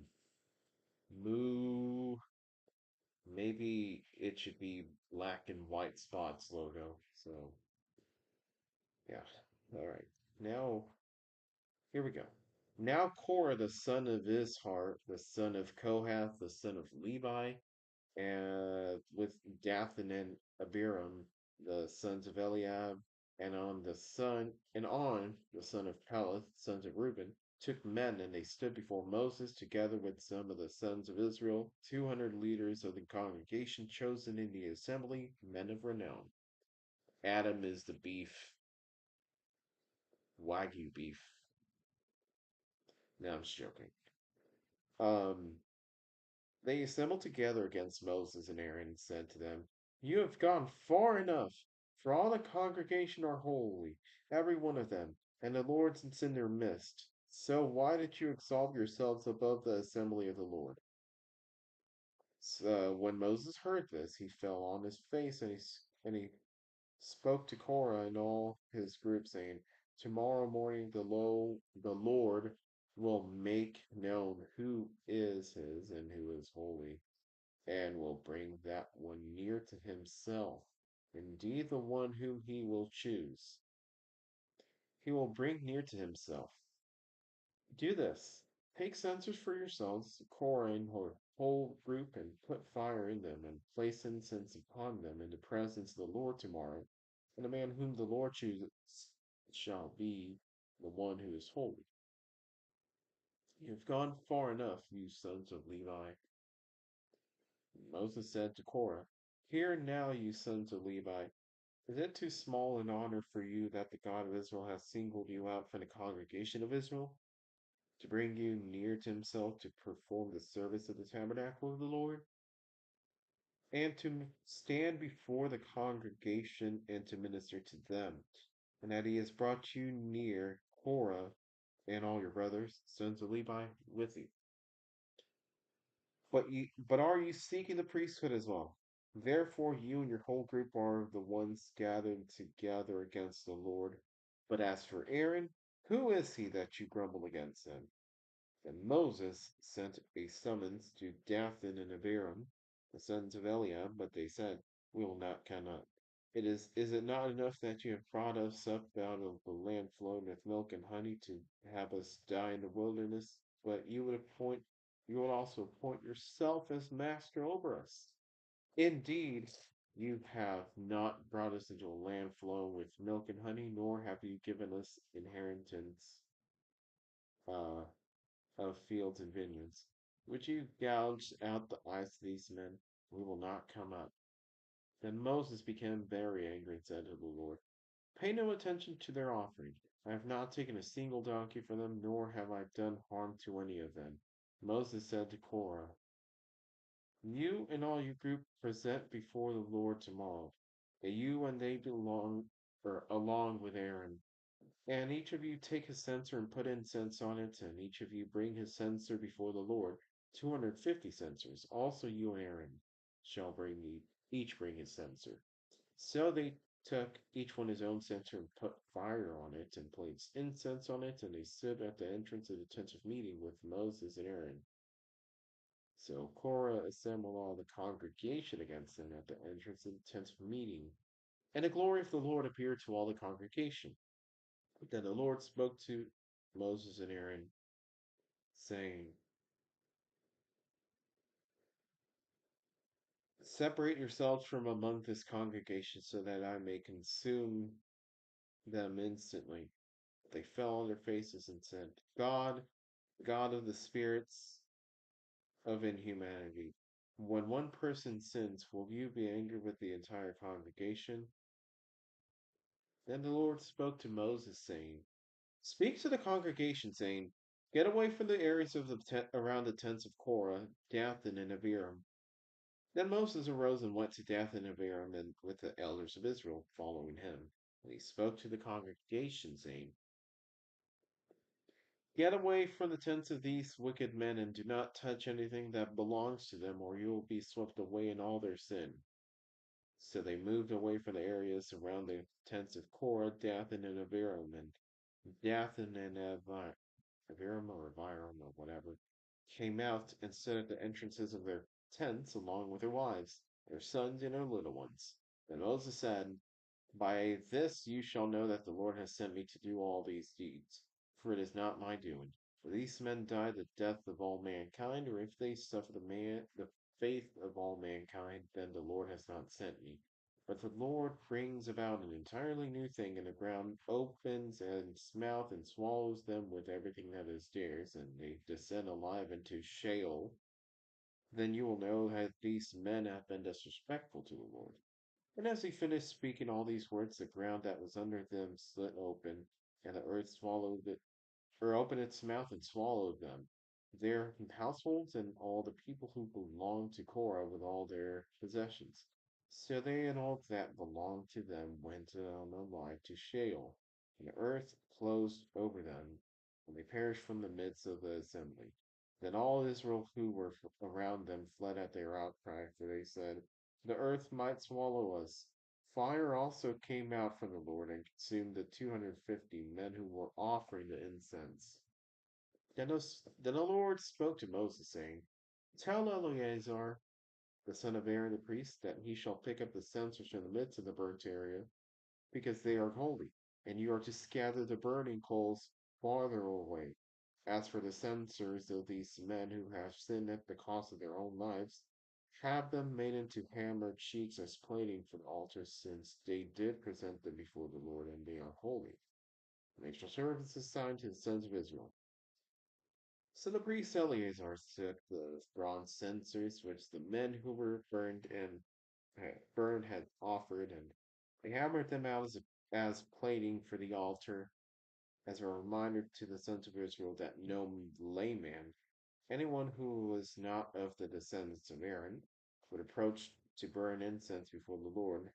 Moo. Maybe it should be black and white spots logo. So, yeah. All right. Now, here we go. Now Korah, the son of Ishar, the son of Kohath, the son of Levi, and with Dathan and Abiram, the sons of Eliab, and on the son of Peleth, sons of Reuben, took men, and they stood before Moses together with some of the sons of Israel, 200 leaders of the congregation chosen in the assembly, men of renown. Adam is the beef, Wagyu beef. No, I'm just joking. Um, They assembled together against Moses and Aaron and said to them, "You have gone far enough, for all the congregation are holy, every one of them, and the Lord is in their midst. So why did you exalt yourselves above the assembly of the Lord?" So when Moses heard this, he fell on his face and he spoke to Korah and all his group, saying, "Tomorrow morning the Lord will make known who is his and who is holy, and will bring that one near to himself. Indeed, the one whom he will choose, he will bring near to himself. Do this. Take censers for yourselves, Korah and her whole group, and put fire in them, and place incense upon them in the presence of the Lord tomorrow. And the man whom the Lord chooses shall be the one who is holy. You have gone far enough, you sons of Levi. Moses said to Korah, "Hear now, you sons of Levi. Is it too small an honor for you that the God of Israel has singled you out from the congregation of Israel to bring you near to himself to perform the service of the tabernacle of the Lord, and to stand before the congregation and to minister to them, and that he has brought you near Korah and all your brothers, sons of Levi, with you? But are you seeking the priesthood as well? Therefore you and your whole group are the ones gathered together against the Lord. But as for Aaron, who is he that you grumble against him?" Then Moses sent a summons to Dathan and Abiram, the sons of Eliab, but they said, "We will not come up. Is it not enough that you have brought us up out of the land flowing with milk and honey to have us die in the wilderness? But you would also appoint yourself as master over us. Indeed, you have not brought us into a land flowing with milk and honey, nor have you given us inheritance uh, of fields and vineyards. Would you gouge out the eyes of these men? We will not come up." Then Moses became very angry and said to the Lord, "Pay no attention to their offering. I have not taken a single donkey for them, nor have I done harm to any of them." Moses said to Korah, "You and all your group present before the Lord tomorrow, and you and they belong, or along with Aaron. And each of you take his censer and put incense on it, and each of you bring his censer before the Lord. 250 censers. Also you and Aaron shall each bring his censer. So they took each one his own censer and put fire on it and placed incense on it, and they stood at the entrance of the tent of meeting with Moses and Aaron. So Korah assembled all the congregation against them at the entrance of the tent of meeting. And the glory of the Lord appeared to all the congregation. Then the Lord spoke to Moses and Aaron, saying, Separate yourselves from among this congregation so that I may consume them instantly. They fell on their faces and said, God, God of the spirits of inhumanity, when one person sins, will you be angry with the entire congregation? Then the Lord spoke to Moses, saying, Speak to the congregation, saying, Get away from the areas of the around the tents of Korah, Dathan, and Abiram. Then Moses arose and went to Dathan and Abiram and with the elders of Israel following him. And he spoke to the congregation, saying, Get away from the tents of these wicked men, and do not touch anything that belongs to them, or you will be swept away in all their sin. So they moved away from the areas around the tents of Korah, Dathan, and Abiram, and Dathan and Abiram or Abiram or whatever came out and stood at the entrances of their tents along with their wives, their sons, and their little ones. Then Moses said, By this you shall know that the Lord has sent me to do all these deeds, for it is not my doing. For these men die the death of all mankind, or if they suffer the faith of all mankind, then the Lord has not sent me. But the Lord brings about an entirely new thing, and the ground opens its mouth and swallows them with everything that is theirs, and they descend alive into Sheol. Then you will know that these men have been disrespectful to the Lord. And as he finished speaking all these words, the ground that was under them split open, and the earth swallowed it, or opened its mouth and swallowed them, their households, and all the people who belonged to Korah with all their possessions. So they and all that belonged to them went on alive to Sheol, and the earth closed over them, and they perished from the midst of the assembly. Then all Israel who were around them fled at their outcry, for they said, The earth might swallow us. Fire also came out from the Lord and consumed the 250 men who were offering the incense. Then the Lord spoke to Moses, saying, Tell Eleazar, the son of Aaron the priest, that he shall pick up the censers from the midst of the burnt area, because they are holy, and you are to scatter the burning coals farther away. As for the censers of these men who have sinned at the cost of their own lives, have them made into hammered sheets as plating for the altar, since they did present them before the Lord, and they are holy. And they shall serve as a sign to the sons of Israel. So the priest Eleazar took the bronze censers which the men who were burned had offered, and they hammered them out as plating for the altar, as a reminder to the sons of Israel that no layman, anyone who was not of the descendants of Aaron, would approach to burn incense before the Lord.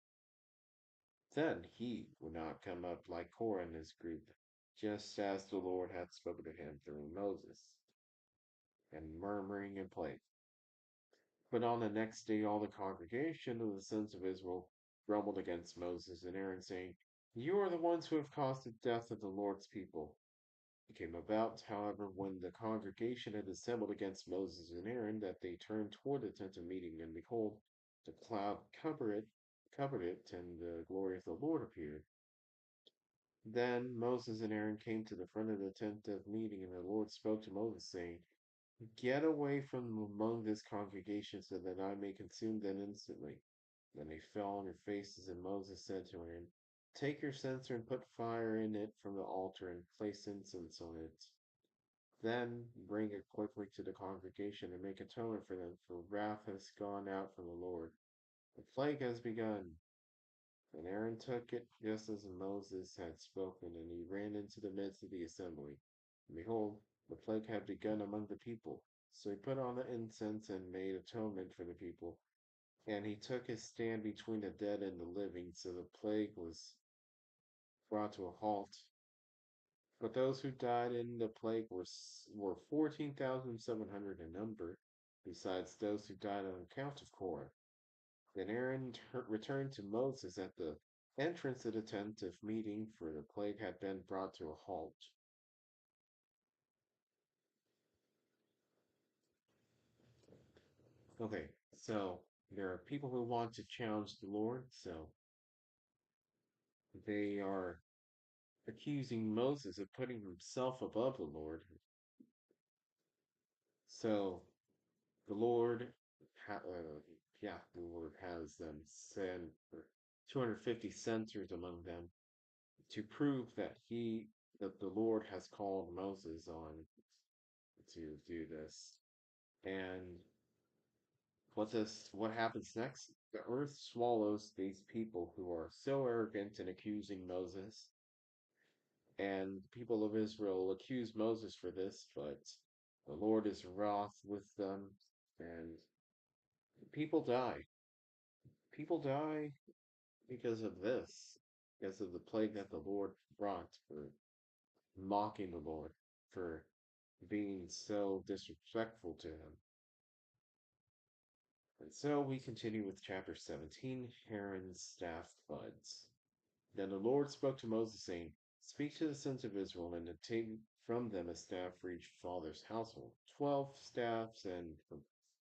Then he would not come up like Korah and his group, just as the Lord had spoken to him through Moses, and murmuring and plague. But on the next day, all the congregation of the sons of Israel grumbled against Moses and Aaron, saying, You are the ones who have caused the death of the Lord's people. It came about, however, when the congregation had assembled against Moses and Aaron, that they turned toward the tent of meeting, and behold, the cloud covered it, and the glory of the Lord appeared. Then Moses and Aaron came to the front of the tent of meeting, and the Lord spoke to Moses, saying, Get away from among this congregation, so that I may consume them instantly. Then they fell on their faces, and Moses said to Aaron, Take your censer and put fire in it from the altar, and place incense on it. Then bring it quickly to the congregation, and make atonement for them, for wrath has gone out from the Lord. The plague has begun. And Aaron took it just as Moses had spoken, and he ran into the midst of the assembly. And behold, the plague had begun among the people. So he put on the incense and made atonement for the people. And he took his stand between the dead and the living, so the plague was brought to a halt. But those who died in the plague were 14,700 in number, besides those who died on account of Korah. Then Aaron returned to Moses at the entrance of the tent of meeting, for the plague had been brought to a halt. Okay, so there are people who want to challenge the Lord, so they are accusing Moses of putting himself above the Lord. So the Lord, yeah, the Lord has them send 250 censors among them to prove that the Lord has called Moses on to do this. And what happens next? The earth swallows these people who are so arrogant in accusing Moses, and the people of Israel accuse Moses for this, but the Lord is wroth with them, and people die. People die because of this, because of the plague that the Lord brought for mocking the Lord, for being so disrespectful to him. And so we continue with chapter 17, Aaron's staff buds. Then the Lord spoke to Moses, saying, Speak to the sons of Israel, and obtain from them a staff for each father's household, 12 staffs, and from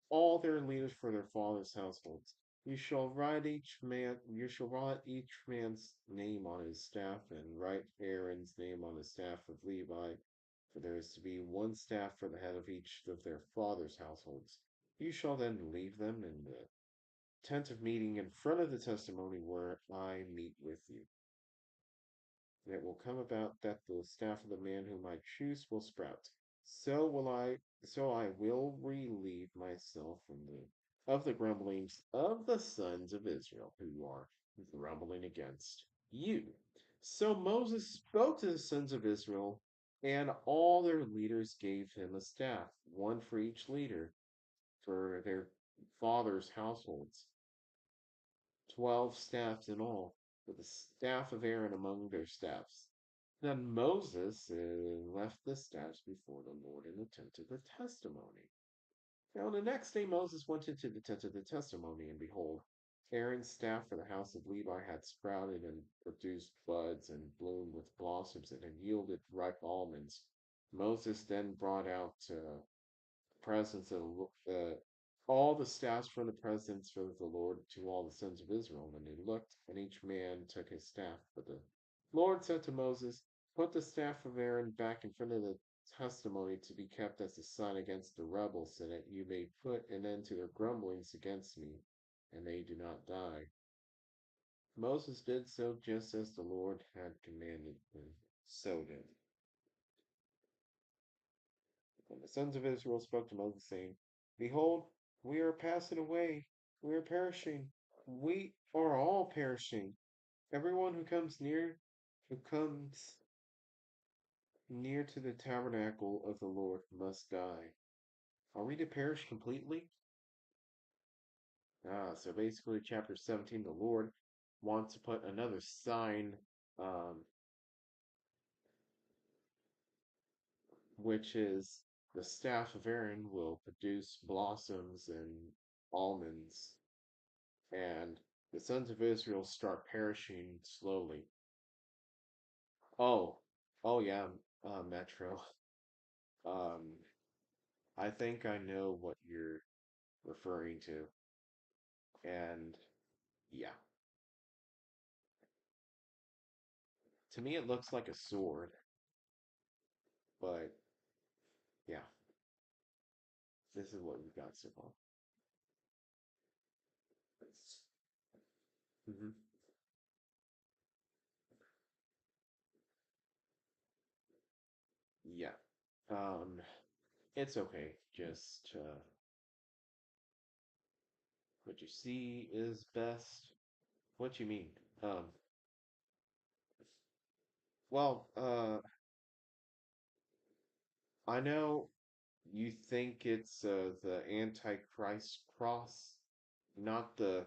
all their leaders for their father's households. You shall write each man's name on his staff, and write Aaron's name on the staff of Levi, for there is to be one staff for the head of each of their father's households. You shall then leave them in the tent of meeting in front of the testimony where I meet with you. And it will come about that the staff of the man whom I choose will sprout. So I will relieve myself from the grumblings of the sons of Israel who are grumbling against you. So Moses spoke to the sons of Israel, and all their leaders gave him a staff, one for each leader, for their fathers' households, 12 staffs in all, with the staff of Aaron among their staffs. Then Moses left the staffs before the Lord in the tent of the testimony. Now, the next day Moses went into the tent of the testimony, and behold, Aaron's staff for the house of Levi had sprouted and produced buds and bloomed with blossoms and had yielded ripe almonds. Moses then brought out presents of all the staffs from the presence of the Lord to all the sons of Israel. And they looked, and each man took his staff. But the Lord said to Moses, Put the staff of Aaron back in front of the testimony to be kept as a sign against the rebels, so that you may put an end to their grumblings against me, and they do not die. Moses did so just as the Lord had commanded him. So did. And the sons of Israel spoke to Moses, saying, Behold, we are passing away. We are perishing. We are all perishing. Everyone who comes near to the tabernacle of the Lord must die. Are we to perish completely? So basically, chapter 17, the Lord wants to put another sign, um, which is the staff of Aaron will produce blossoms and almonds, and the sons of Israel start perishing slowly. Oh, oh yeah, Metro. Um, I think I know what you're referring to, and yeah, to me it looks like a sword, but yeah, this is what we've got so far. Hmm. Yeah, um, it's okay. Just what you see is best. What you mean? Um, well, I know you think it's the Antichrist cross, not the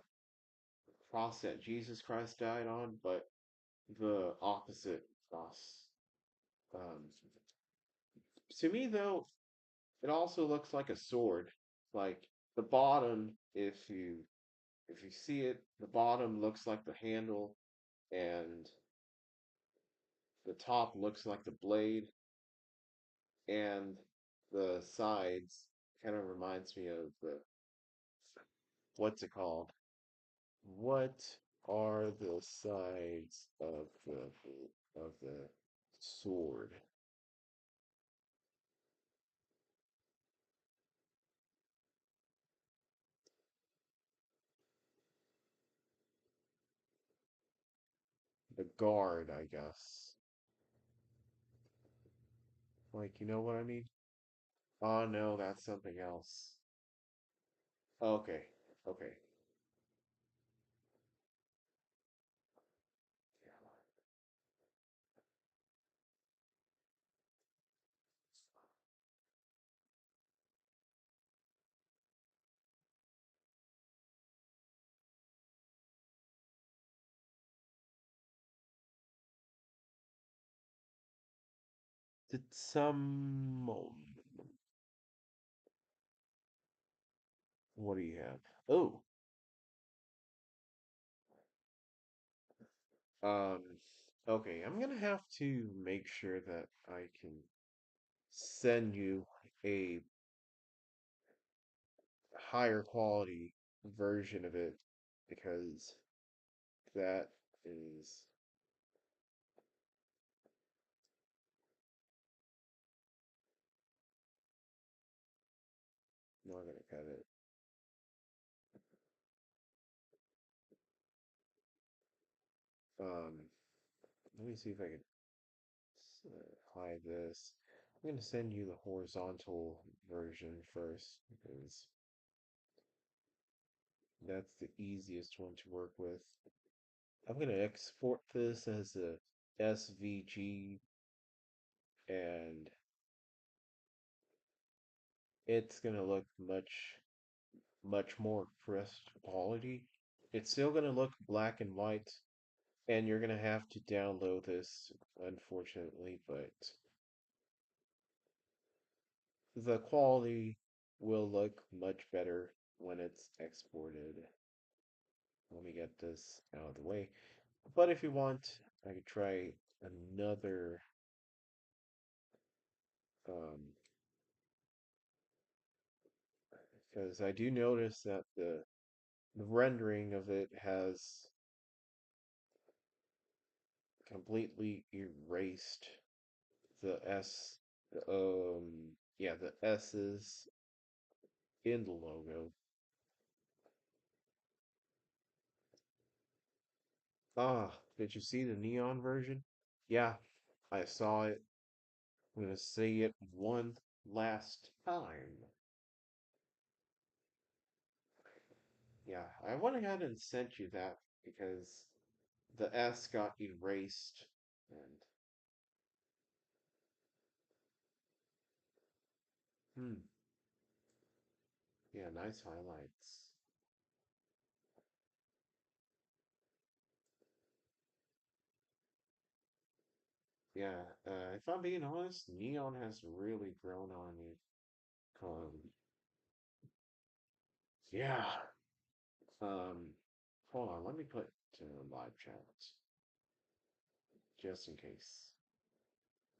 cross that Jesus Christ died on, but the opposite cross. Um, to me, though, it also looks like a sword. Like the bottom, if you see it, the bottom looks like the handle, and the top looks like the blade, and the sides kind of reminds me of the what's it called? What are the sides of the sword? The guard, I guess. Like, you know what I mean? Oh no, that's something else. Okay, okay. Did some what do you have? Oh, um, okay. I'm gonna have to make sure that I can send you a higher quality version of it because that is not gonna cut it. Um, let me see if I can hide this. I'm gonna send you the horizontal version first because that's the easiest one to work with. I'm gonna export this as a SVG and it's gonna look much more crisp quality. It's still gonna look black and white, and you're gonna have to download this, unfortunately, but the quality will look much better when it's exported. Let me get this out of the way. But if you want, I could try another, um, because I do notice that the rendering of it has completely erased the S, yeah, the S's in the logo. Ah, did you see the neon version? Yeah, I saw it. I'm gonna say it one last time. Yeah, I went ahead and sent you that because the S got erased. And, hmm, yeah, nice highlights. Yeah, if I'm being honest, neon has really grown on me. Yeah. Um, hold on, let me put live chat just in case.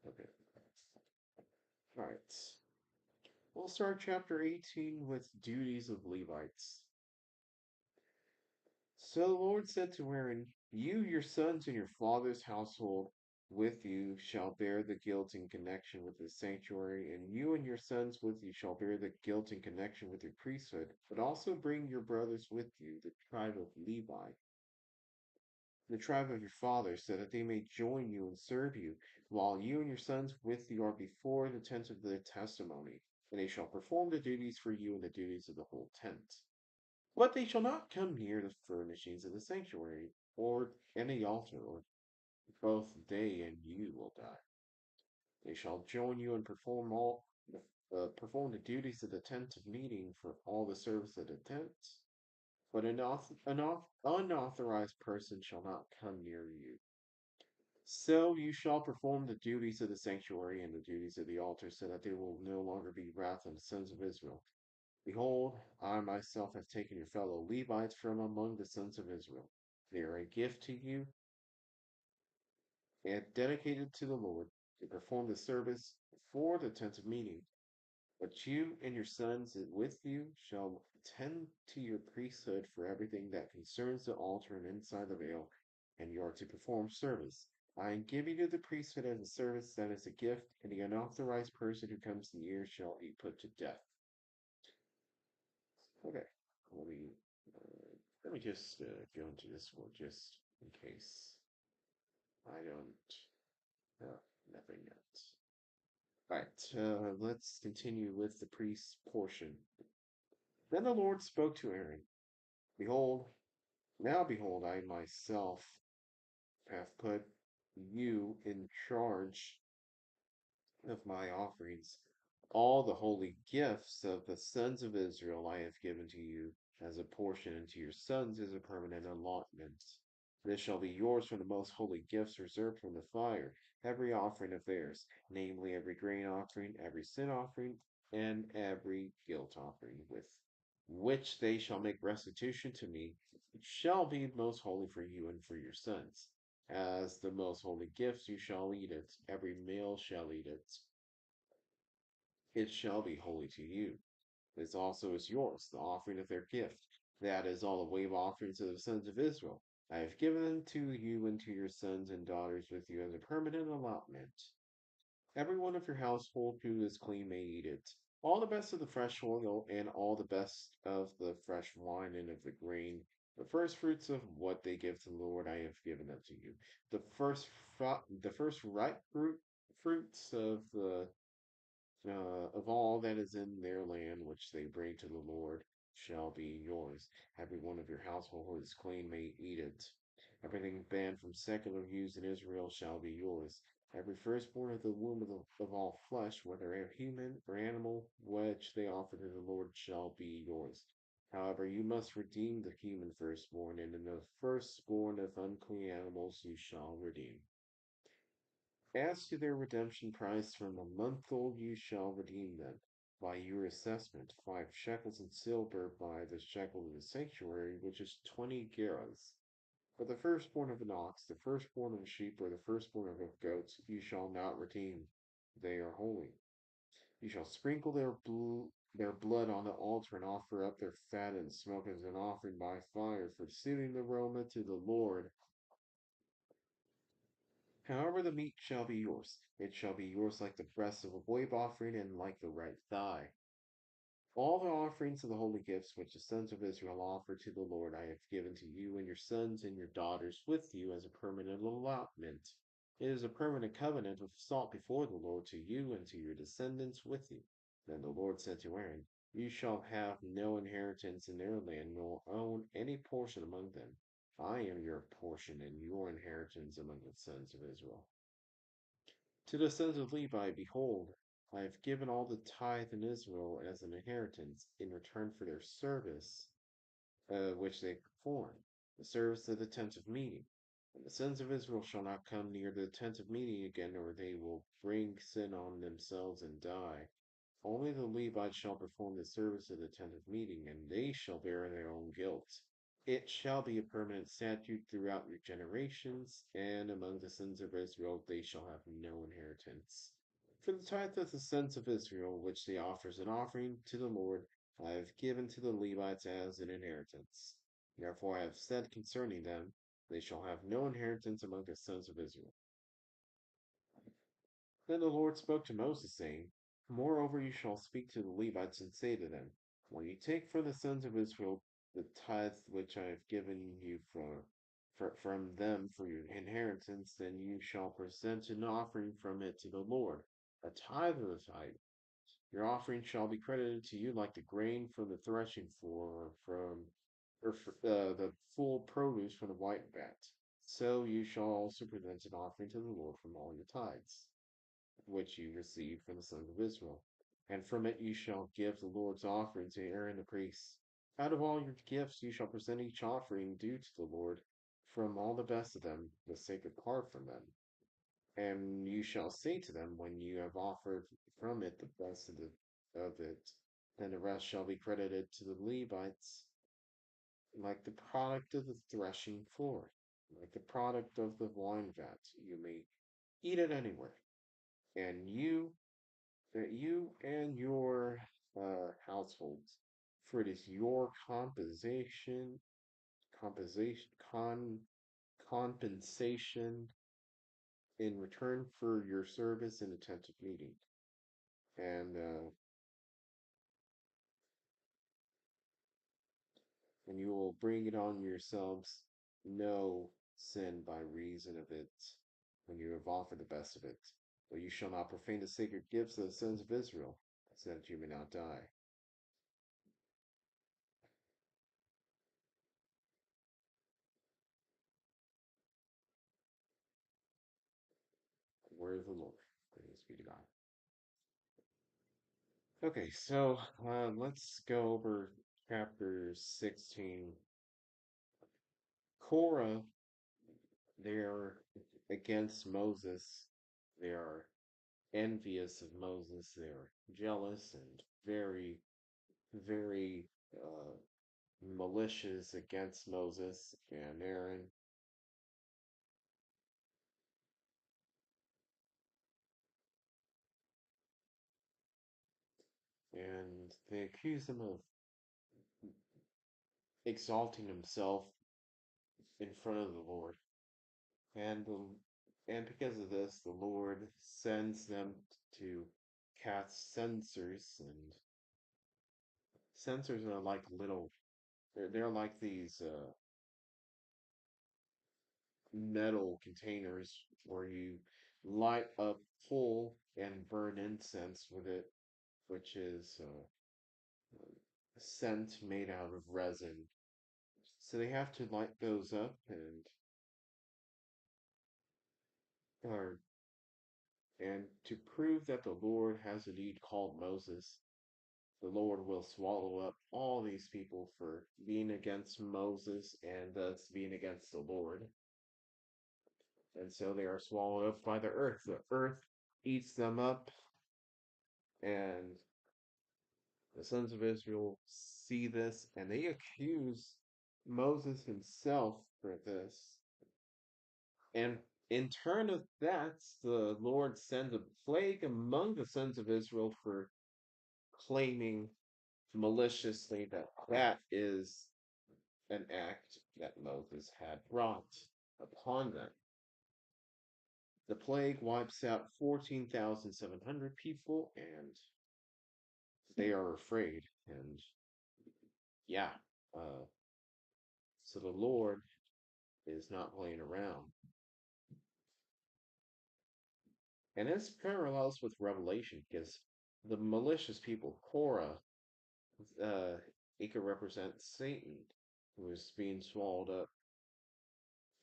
Okay. All right. We'll start chapter 18 with duties of Levites. So the Lord said to Aaron, you, your sons, and your father's household with you shall bear the guilt in connection with the sanctuary, and you and your sons with you shall bear the guilt in connection with your priesthood, but also bring your brothers with you, the tribe of Levi, the tribe of your fathers, so that they may join you and serve you, while you and your sons with you are before the tent of the testimony, and they shall perform the duties for you and the duties of the whole tent. But they shall not come near the furnishings of the sanctuary, or any altar, or both they and you will die. They shall join you and perform the duties of the tent of meeting for all the service of the tent. But an unauthorized person shall not come near you. So you shall perform the duties of the sanctuary and the duties of the altar, so that there will no longer be wrath on the sons of Israel. Behold, I myself have taken your fellow Levites from among the sons of Israel. They are a gift to you and dedicated to the Lord to perform the service for the tent of meeting. But you and your sons with you shall tend to your priesthood for everything that concerns the altar and inside the veil, and you are to perform service. I am giving you the priesthood as a service that is a gift, and the unauthorized person who comes near shall be put to death. Okay, let me let me just go into this one just in case I don't. Nothing yet. All right, let's continue with the priest portion. Then the Lord spoke to Aaron. Behold, now behold, I myself have put you in charge of my offerings. All the holy gifts of the sons of Israel I have given to you as a portion, and to your sons as a permanent allotment. This shall be yours from the most holy gifts reserved from the fire, every offering of theirs, namely every grain offering, every sin offering, and every guilt offering, with which they shall make restitution to me, it shall be most holy for you and for your sons. As the most holy gifts you shall eat it, every male shall eat it. It shall be holy to you. This also is yours, the offering of their gift. That is all the wave offerings of the sons of Israel. I have given them to you and to your sons and daughters with you as a permanent allotment. Every one of your household who is clean may eat it. All the best of the fresh oil and all the best of the fresh wine and of the grain, the first fruits of what they give to the Lord, I have given them to you. The first ripe fruits of all that is in their land which they bring to the Lord shall be yours. Every one of your household who is clean may eat it. Everything banned from secular use in Israel shall be yours. Every firstborn of the womb of all flesh, whether human or animal, which they offer to the Lord, shall be yours. However, you must redeem the human firstborn, and in the firstborn of unclean animals you shall redeem. As to their redemption price, from a month old you shall redeem them by your assessment, 5 shekels in silver by the shekel of the sanctuary, which is 20 gerahs. For the firstborn of an ox, the firstborn of a sheep, or the firstborn of goats, you shall not redeem. They are holy. You shall sprinkle their blood on the altar and offer up their fat and smoke as an offering by fire for soothing aroma to the Lord. However, the meat shall be yours. It shall be yours like the breast of a wave offering and like the right thigh. All the offerings of the holy gifts which the sons of Israel offer to the Lord I have given to you and your sons and your daughters with you as a permanent allotment. It is a permanent covenant of salt before the Lord to you and to your descendants with you. Then the Lord said to Aaron, You shall have no inheritance in their land, nor own any portion among them. I am your portion and your inheritance among the sons of Israel. To the sons of Levi, behold, I have given all the tithe in Israel as an inheritance in return for their service, which they perform, the service of the tent of meeting. And the sons of Israel shall not come near the tent of meeting again, or they will bring sin on themselves and die. Only the Levites shall perform the service of the tent of meeting, and they shall bear their own guilt. It shall be a permanent statute throughout your generations, and among the sons of Israel they shall have no inheritance. For the tithe of the sons of Israel, which they offer as an offering to the Lord, I have given to the Levites as an inheritance. Therefore I have said concerning them, they shall have no inheritance among the sons of Israel. Then the Lord spoke to Moses, saying, Moreover, you shall speak to the Levites and say to them, When you take from the sons of Israel the tithe which I have given you from them for your inheritance, then you shall present an offering from it to the Lord, a tithe of the tithe. Your offering shall be credited to you like the grain from the threshing floor, the full produce from the white vat. So you shall also present an offering to the Lord from all your tithes which you received from the sons of Israel. And from it you shall give the Lord's offering to Aaron the priest. Out of all your gifts you shall present each offering due to the Lord from all the best of them, the sacred part from them. And you shall say to them, when you have offered from it the best of it, then the rest shall be credited to the Levites, like the product of the threshing floor, like the product of the wine vat. You may eat it anywhere, and you and your households, for it is your compensation, compensation in return for your service in the tent of meeting. And you will bring it on yourselves no sin by reason of it, when you have offered the best of it. But you shall not profane the sacred gifts of the sons of Israel, so that you may not die. The word of the Lord. Praise be to God. Okay, so let's go over chapter 16. Korah, they're against Moses. They are envious of Moses. They are jealous and very malicious against Moses and Aaron. And they accuse him of exalting himself in front of the Lord. And and because of this, the Lord sends them to cast censers, and censers are like they're like these metal containers where you light up coal and burn incense with it, which is a scent made out of resin. So they have to light those up, or and to prove that the Lord has indeed called Moses, the Lord will swallow up all these people for being against Moses and thus being against the Lord. And so they are swallowed up by the earth. The earth eats them up, and the sons of Israel see this, and they accuse Moses himself for this. And in turn of that, the Lord sends a plague among the sons of Israel for claiming maliciously that that is an act that Moses had brought upon them. The plague wipes out 14,700 people, and they are afraid. And yeah, uh, so the Lord is not playing around. And this parallels with Revelation, because the malicious people, Korah, it could represent Satan, who is being swallowed up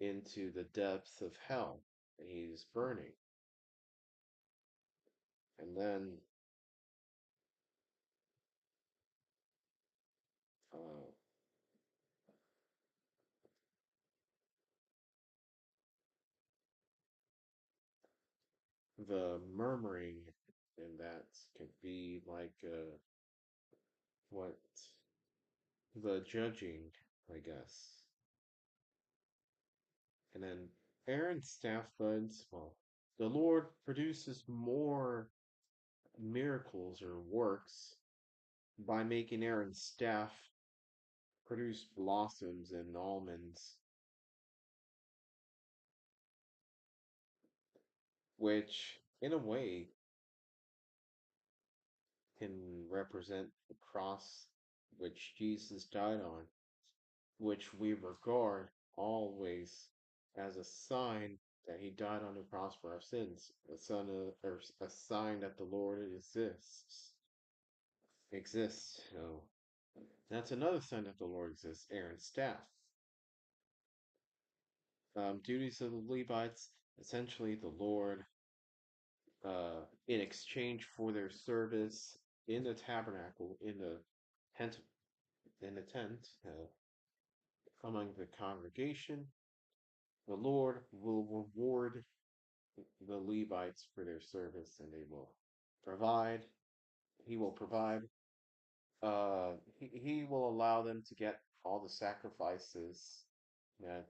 into the depths of hell, and he's burning. And then uh, the murmuring in that could be like what the judging, I guess. And then Aaron's staff buds, well, the Lord produces more miracles or works by making Aaron's staff produce blossoms and almonds, which in a way can represent the cross which Jesus died on, which we regard always as a sign that he died on the cross for our sins, or a sign that the Lord exists. So that's another sign that the Lord exists. Aaron's staff. Duties of the Levites. Essentially, the Lord, in exchange for their service in the tabernacle, tent, in the tent, among the congregation, the Lord will reward the Levites for their service, and they will provide. He will provide. He will allow them to get all the sacrifices that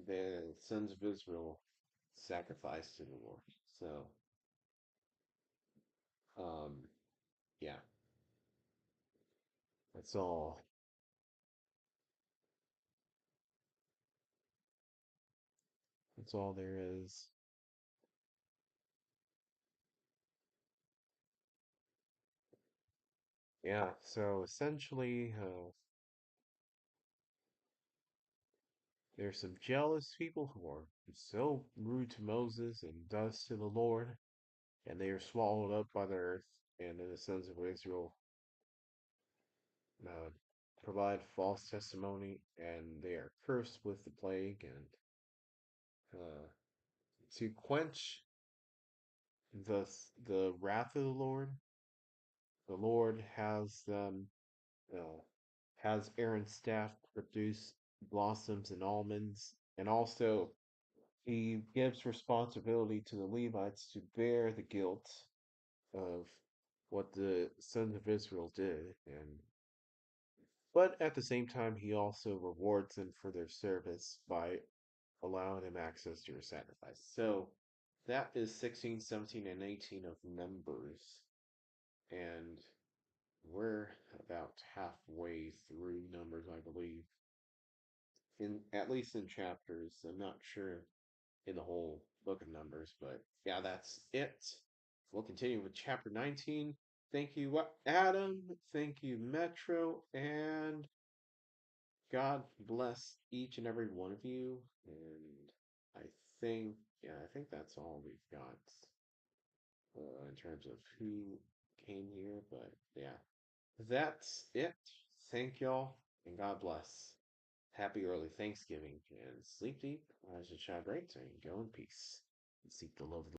the sons of Israel sacrificed to the Lord. So, um, yeah, that's all. That's all there is. Yeah. So essentially, there's some jealous people who are so rude to Moses and thus to the Lord, and they are swallowed up by the earth. And then the sons of Israel uh, provide false testimony, and they are cursed with the plague. And uh, to quench the wrath of the Lord uh, has Aaron's staff produce blossoms and almonds, and also he gives responsibility to the Levites to bear the guilt of what the sons of Israel did, and but at the same time he also rewards them for their service by allowing them access to your sacrifice. So that is 16, 17, and 18 of Numbers, and we're about halfway through Numbers, I believe, in at least in chapters. I'm not sure in the whole book of Numbers, but yeah, that's it. We'll continue with chapter 19. Thank you, Adam. Thank you, Metro, and God bless each and every one of you. And I yeah, I think that's all we've got in terms of who came here. But yeah, that's it. Thank y'all, and God bless. Happy early Thanksgiving, and sleep deep as a child great, and go in peace. And seek the love of the